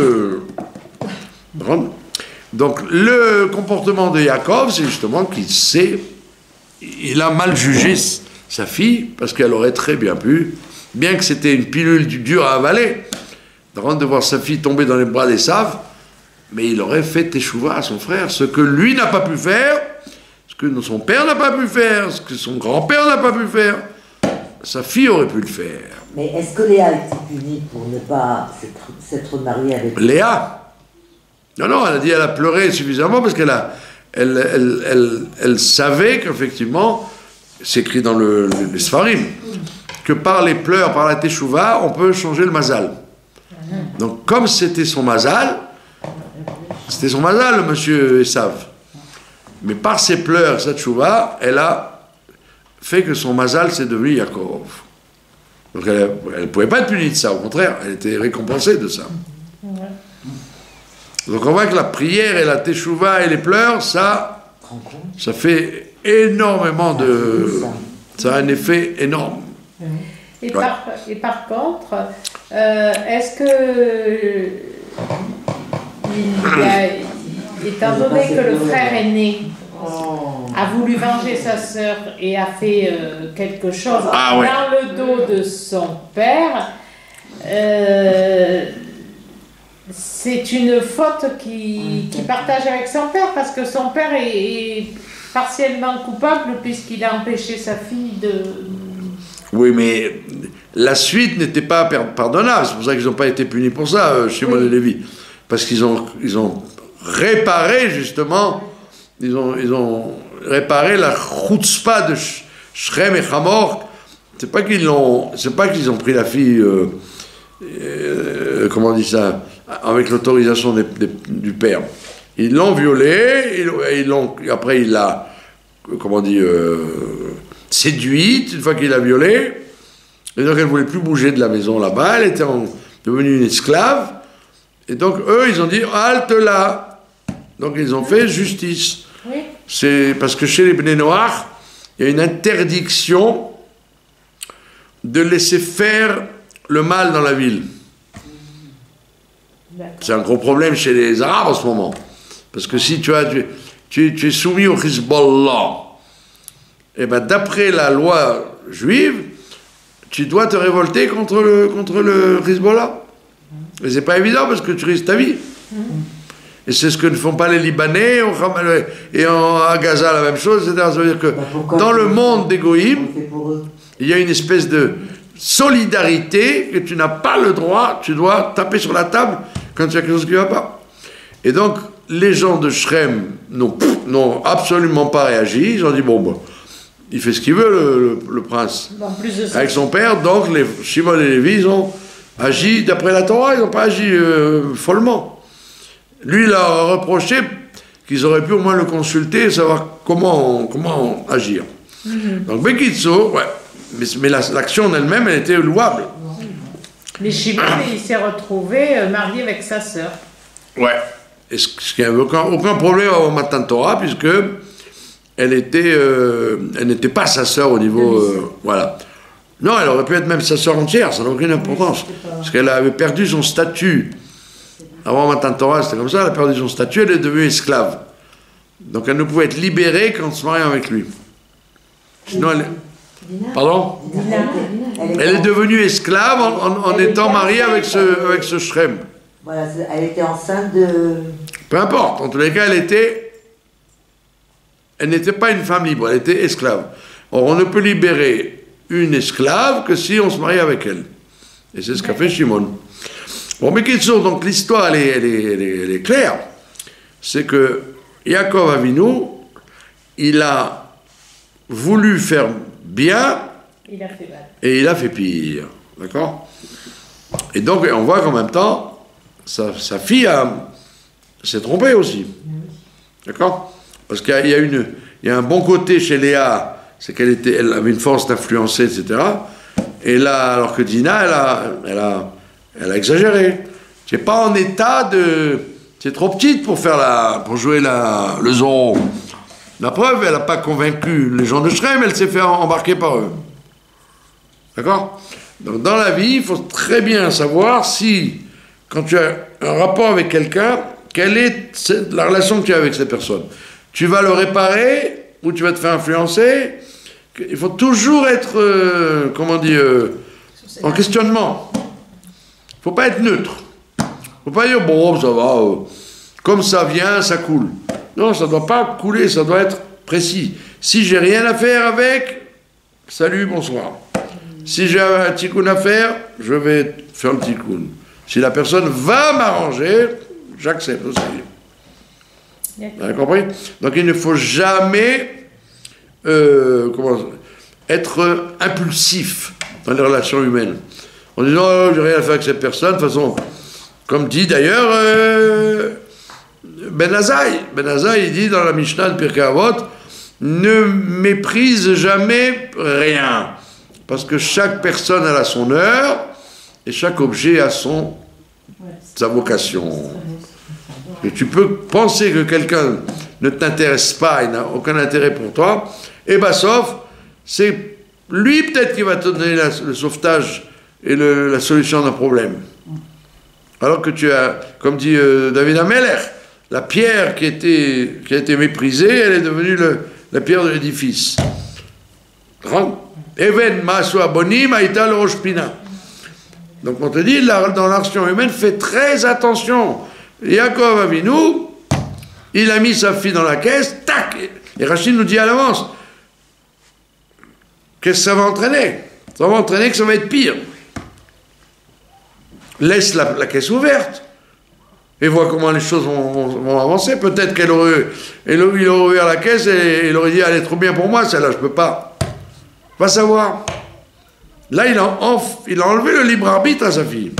Donc, le comportement de Yaakov, c'est justement il a mal jugé sa fille, parce qu'elle aurait très bien pu, bien que c'était une pilule dure à avaler, de voir sa fille tomber dans les bras d'Esav, mais il aurait fait teshuva à son frère, ce que lui n'a pas pu faire, ce que son père n'a pas pu faire, ce que son grand-père n'a pas pu faire, sa fille aurait pu le faire. Mais est-ce que Léa a été punie pour ne pas s'être mariée avec Léa? Non, elle a dit, elle a pleuré suffisamment parce qu'elle savait qu'effectivement, c'est écrit dans les Sfarim, que par les pleurs, par la teshuva, on peut changer le mazal. Donc, comme c'était son mazal, le monsieur Esav. Mais par ses pleurs, sa teshuva, elle a fait que son mazal s'est devenu Yaakov. Donc, elle ne pouvait pas être punie de ça, au contraire, elle était récompensée de ça. Donc, on voit que la prière et la teshuva et les pleurs, ça fait énormément ça a un effet énorme. Et par contre, est-ce que, étant donné que le frère aîné a voulu venger sa sœur et a fait quelque chose dans le dos de son père, c'est une faute qu'il partage avec son père, parce que son père est partiellement coupable puisqu'il a empêché sa fille de... Oui, mais la suite n'était pas pardonnable. C'est pour ça qu'ils n'ont pas été punis pour ça, Shimon et Lévi. Parce qu'ils ont réparé, justement, ils ont réparé la chutzpah de Shrem et Hamor. C'est pas qu'ils ont pris la fille, comment on dit ça, avec l'autorisation du père. Ils l'ont violée, après il l'a, comment on dit, séduite, une fois qu'il l'a violée, et donc elle ne voulait plus bouger de la maison là-bas, elle était devenue une esclave, et donc eux, ils ont dit, halte là. Donc ils ont fait justice. Oui. C'est parce que chez les Bnei Noach, il y a une interdiction de laisser faire le mal dans la ville. C'est un gros problème chez les Arabes en ce moment. Parce que si tu es soumis au Hezbollah, et ben d'après la loi juive, tu dois te révolter contre le Hezbollah. Et c'est pas évident parce que tu risques ta vie. Et c'est ce que ne font pas les Libanais, et à Gaza la même chose, etc. Ça veut dire que dans le monde des Goïms, il y a une espèce de solidarité que tu n'as pas le droit, tu dois taper sur la table quand il y a quelque chose qui ne va pas. Et donc, les gens de Shrem n'ont absolument pas réagi. Ils ont dit, bon, il fait ce qu'il veut, le prince, avec son père. Donc, les Shimon et Lévi, ils ont agi d'après la Torah, ils n'ont pas agi follement. Lui, il a reproché qu'ils auraient pu au moins le consulter et savoir comment agir. Donc, Bekitso, ouais. Mais l'action en elle-même, elle était louable. Mais Shimon, il s'est retrouvé marié avec sa sœur. Ouais. Et ce qui n'avait aucun problème au Matan Torah, puisque elle n'était pas sa sœur au niveau... voilà. Non, elle aurait pu être même sa sœur entière, ça n'a aucune importance. Parce qu'elle avait perdu son statut. Avant Matan Torah, c'était comme ça, elle a perdu son statut, elle est devenue esclave. Donc elle ne pouvait être libérée qu'en se mariant avec lui. Sinon elle... Pardon? Elle est devenue esclave en étant mariée avec ce Shrem. Voilà, elle était enceinte de... Peu importe, en tous les cas, elle n'était pas une femme libre, elle était esclave. Or, on ne peut libérer une esclave que si on se marie avec elle. Et c'est ce qu'a fait Shimon. Bon, mais Kitsour, donc l'histoire, elle est claire. C'est que Yaakov Avinu, il a voulu faire bien, il a fait mal. Et il a fait pire. D'accord? Et donc, on voit qu'en même temps, sa fille s'est trompée aussi. D'accord? Parce qu'il y a un bon côté chez Léa, c'est elle avait une force d'influencer, etc. Et là, alors que Dina, elle a exagéré. Tu n'es pas en état de... Tu es trop petite pour jouer le Zorro. La preuve, elle n'a pas convaincu les gens de Shrem, elle s'est fait embarquer par eux. D'accord? Donc dans la vie, il faut très bien savoir si, quand tu as un rapport avec quelqu'un, quelle est la relation que tu as avec cette personne. Tu vas le réparer ou tu vas te faire influencer. Il faut toujours être, en questionnement. Il ne faut pas être neutre. Il ne faut pas dire, bon, ça va, comme ça vient, ça coule. Non, ça ne doit pas couler, ça doit être précis. Si j'ai rien à faire avec, salut, bonsoir. Si j'ai un tikkun à faire, je vais faire le tikkun. Si la personne va m'arranger, j'accepte aussi. Vous avez compris? Donc il ne faut jamais être impulsif dans les relations humaines. On dit non, j'ai rien à faire avec cette personne. De toute façon, comme dit d'ailleurs Ben Azaï, il dit dans la Mishnah de Pirkei Avot, ne méprise jamais rien. Parce que chaque personne a son heure et chaque objet a sa vocation. Et tu peux penser que quelqu'un ne t'intéresse pas, il n'a aucun intérêt pour toi, et bien sauf, c'est lui peut-être qui va te donner le sauvetage et la solution d'un problème. Alors que tu as, comme dit David Ameller, la pierre qui a été méprisée, elle est devenue la pierre de l'édifice. Even Masu Abonim Aïta le Roshpina. Donc on te dit, dans l'action humaine, fais très attention. Yaakov Avinu, il a mis sa fille dans la caisse, tac, et Rachid nous dit à l'avance, qu'est-ce que ça va entraîner? Ça va entraîner que ça va être pire. Laisse la caisse ouverte et vois comment les choses vont avancer. Peut-être qu'il aurait ouvert la caisse et il aurait dit, elle est trop bien pour moi, celle-là, je peux pas. Va savoir. Là, il a enlevé le libre arbitre à sa fille.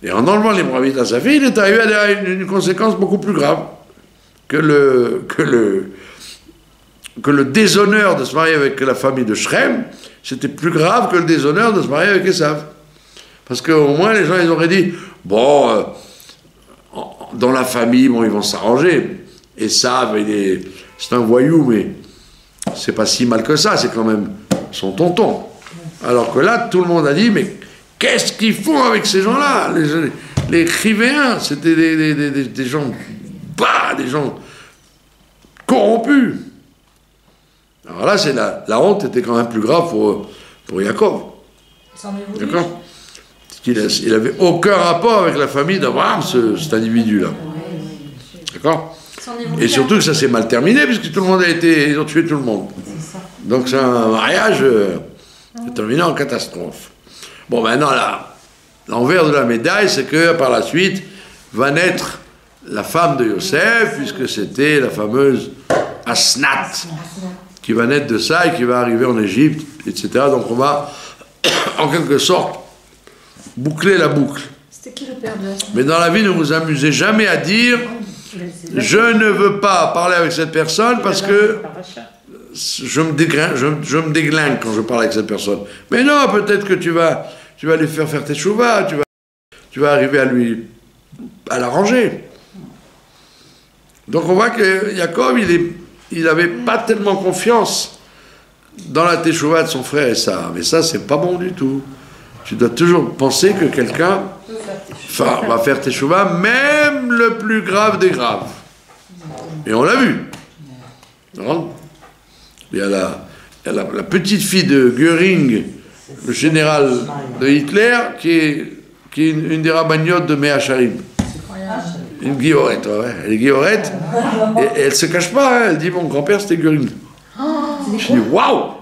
Et en enlevant le libre arbitre à sa fille, il est arrivé à une conséquence beaucoup plus grave que le déshonneur de se marier avec la famille de Shrem. C'était plus grave que le déshonneur de se marier avec Esav. Parce qu'au moins, les gens, ils auraient dit, bon, dans la famille, bon, ils vont s'arranger. Esav, c'est un voyou, mais c'est pas si mal que ça, c'est quand même son tonton. Alors que là, tout le monde a dit, mais qu'est-ce qu'ils font avec ces gens-là? Les Rivéens, c'était des gens bas, des gens corrompus. Alors là, la honte était quand même plus grave pour Yaakov. D'accord? Il n'avait aucun rapport avec la famille d'Abraham, cet individu-là. D'accord? Et surtout que ça s'est mal terminé, puisque tout le monde ils ont tué tout le monde. Donc c'est un mariage terminé en catastrophe. Bon, maintenant, l'envers de la médaille, c'est que par la suite va naître la femme de Yosef, puisque c'était la fameuse Asnat, qui va naître de ça et qui va arriver en Égypte, etc. Donc on va, en quelque sorte, boucler la boucle. C'était qui le père de Asnat? Mais dans la vie, ne vous amusez jamais à dire je ne veux pas parler avec cette personne parce que je me déglingue quand je parle avec cette personne. Mais non, peut-être que tu vas lui faire tes chouvas, tu vas arriver à l'arranger. Donc on voit que Yaakov, il n'avait pas tellement confiance dans la teshuva de son frère Esav. Mais ça, c'est pas bon du tout. Tu dois toujours penser que quelqu'un va faire teshuva, même le plus grave des graves. Et on l'a vu. Non. Il y a la petite fille de Göring, le général de Hitler, qui est une des rabbagnottes de Mea Sharim. Une guillorette, ouais. Elle est guillorette. Et elle se cache pas, hein. Elle dit, mon grand-père, c'était Göring. Je dis, waouh!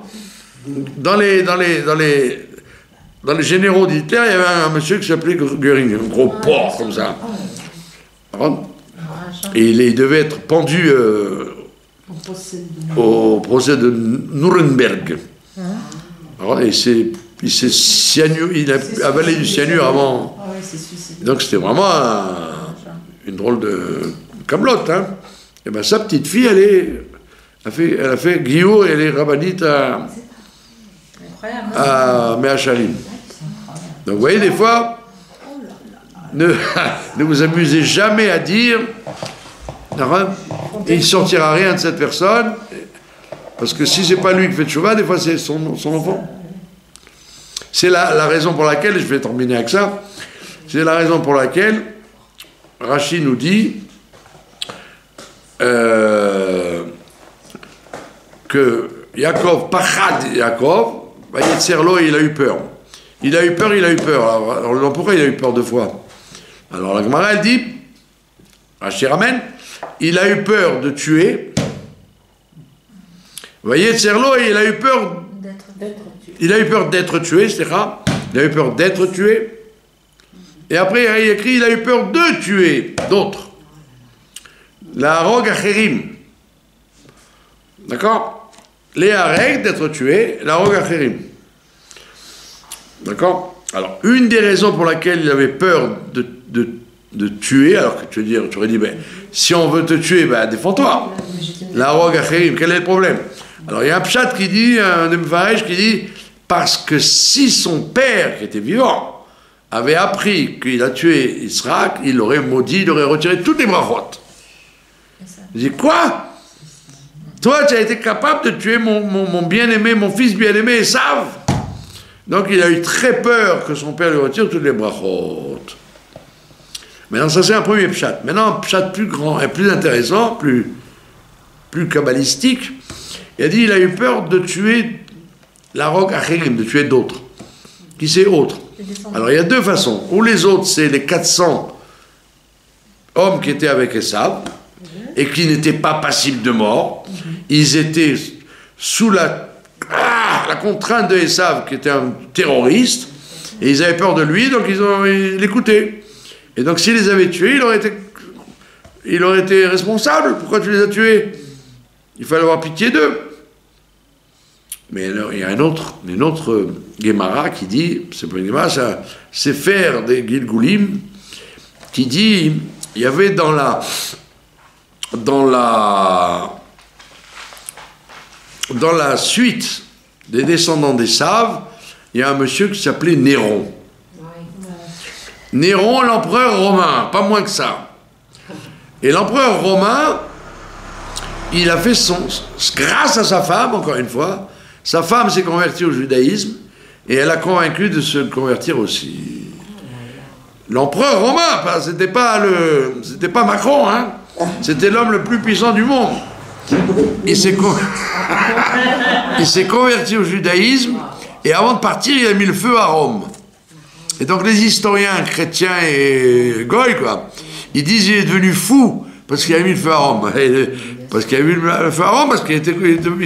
Dans les généraux d'Hitler, il y avait un monsieur qui s'appelait Göring, un gros porc comme ça. Et il devait être pendu au procès de Nuremberg. Et il a avalé du cyanure avant. Donc c'était vraiment une drôle de camelote. Hein. Et bien sa petite fille, elle a fait Guillaume et elle est rabbinite à Mea Sharim. Donc vous voyez, des fois, ne vous amusez jamais à dire il ne sortira rien de cette personne, parce que si c'est pas lui qui fait tchouva, des fois c'est son enfant. C'est la raison pour laquelle, je vais terminer avec ça, c'est la raison pour laquelle Rashi nous dit que Yaakov, Pachad Yaakov, Yetzerlo, il a eu peur. Il a eu peur. Alors pourquoi il a eu peur deux fois? Alors la Gemara, elle dit, Rashi ramène, il a eu peur de tuer. Yetzerlo, il a eu peur d'être tué, c'est rare. Il a eu peur d'être tué. Et après, il a écrit, il a eu peur de tuer d'autres. La rogue acherim. D'accord? Les hareg, d'être tué, la rogue acherim. D'accord? Alors, une des raisons pour laquelle il avait peur de tuer, alors que tu aurais dit, ben, si on veut te tuer, ben, défends-toi. La rogue acherim, quel est le problème? Alors, il y a un pshat qui dit, un de Mfaresh qui dit, parce que si son père, qui était vivant, avait appris qu'il a tué Israël, il l'aurait maudit, il aurait retiré toutes les brachot. Il dit, quoi? Toi, tu as été capable de tuer mon bien-aimé, mon fils bien-aimé, Esav. Donc, il a eu très peur que son père lui retire toutes les brachot. Maintenant, ça, c'est un premier pshat. Maintenant, un pshat plus grand et plus intéressant, plus kabbalistique. Il a dit, il a eu peur de tuer la rogue acherim, de tuer d'autres. Qui c'est autre? Alors, il y a deux façons. Ou les autres, c'est les 400 hommes qui étaient avec Esav et qui n'étaient pas passibles de mort. Ils étaient sous la contrainte de Esav, qui était un terroriste, et ils avaient peur de lui, donc ils l'écoutaient. Et donc, s'ils les avaient tués, il aurait été responsable. Pourquoi tu les as tués? Il fallait avoir pitié d'eux. Mais alors, il y a une autre Gemara qui dit, c'est pas une Gemara, c'est faire des Gilgulim, qui dit, il y avait dans la suite des descendants d'Esav, il y a un monsieur qui s'appelait Néron. Néron, l'empereur romain, pas moins que ça. Et l'empereur romain, il a fait grâce à sa femme, encore une fois, sa femme s'est convertie au judaïsme et elle a convaincu de se convertir aussi. L'empereur romain, c'était pas Macron, hein, c'était l'homme le plus puissant du monde. Il s'est converti au judaïsme et avant de partir, il a mis le feu à Rome. Et donc les historiens chrétiens et goy, quoi, ils disent qu'il est devenu fou parce qu'il a mis le feu à Rome. Parce qu'il a mis le feu à Rome, parce qu'il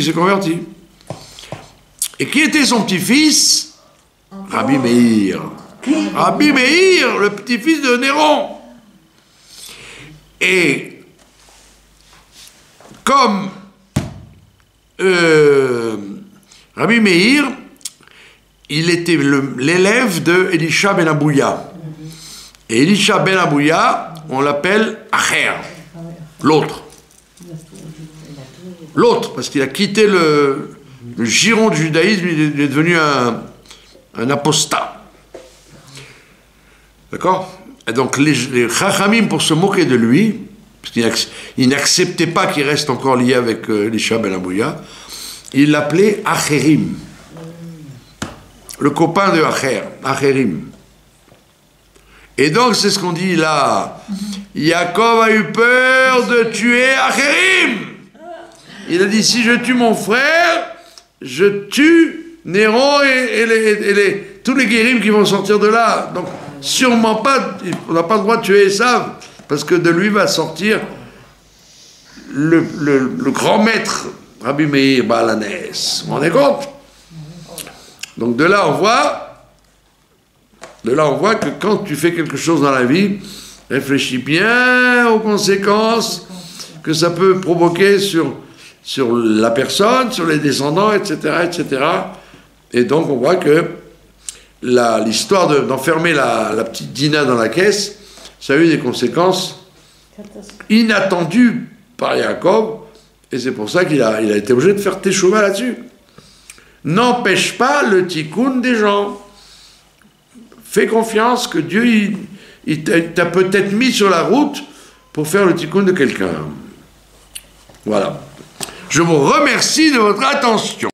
s'est converti. Et qui était son petit-fils? Rabbi Meir. Rabbi Meir, le petit-fils de Néron. Et comme Rabbi Meir, il était l'élève de Elisha ben Abouya. Et Elisha ben Abouya, on l'appelle Acher, l'autre. L'autre, parce qu'il a quitté le giron du judaïsme, il est devenu un apostat. D'accord? Et donc les Chachamim, pour se moquer de lui, parce qu'ils n'acceptaient pas qu'il reste encore lié avec Elisha ben Abouya, ils l'appelaient Acherim. Le copain de Acher, Acherim. Et donc, c'est ce qu'on dit là. Yaakov a eu peur de tuer Acherim. Il a dit, si je tue mon frère, je tue Néron et tous les guérims qui vont sortir de là. Donc, sûrement pas, on n'a pas le droit de tuer Esav, parce que de lui va sortir le grand maître, Rabbi Meir Baal HaNes. Vous vous rendez compte? Donc de là on voit que quand tu fais quelque chose dans la vie, réfléchis bien aux conséquences que ça peut provoquer sur la personne, sur les descendants, etc., etc. Et donc on voit que l'histoire d'enfermer la petite Dina dans la caisse, ça a eu des conséquences inattendues par Yaakov, et c'est pour ça qu'il a été obligé de faire teshuva là-dessus. N'empêche pas le tikkun des gens. Fais confiance que Dieu il t'a peut-être mis sur la route pour faire le tikkun de quelqu'un. Voilà. Je vous remercie de votre attention.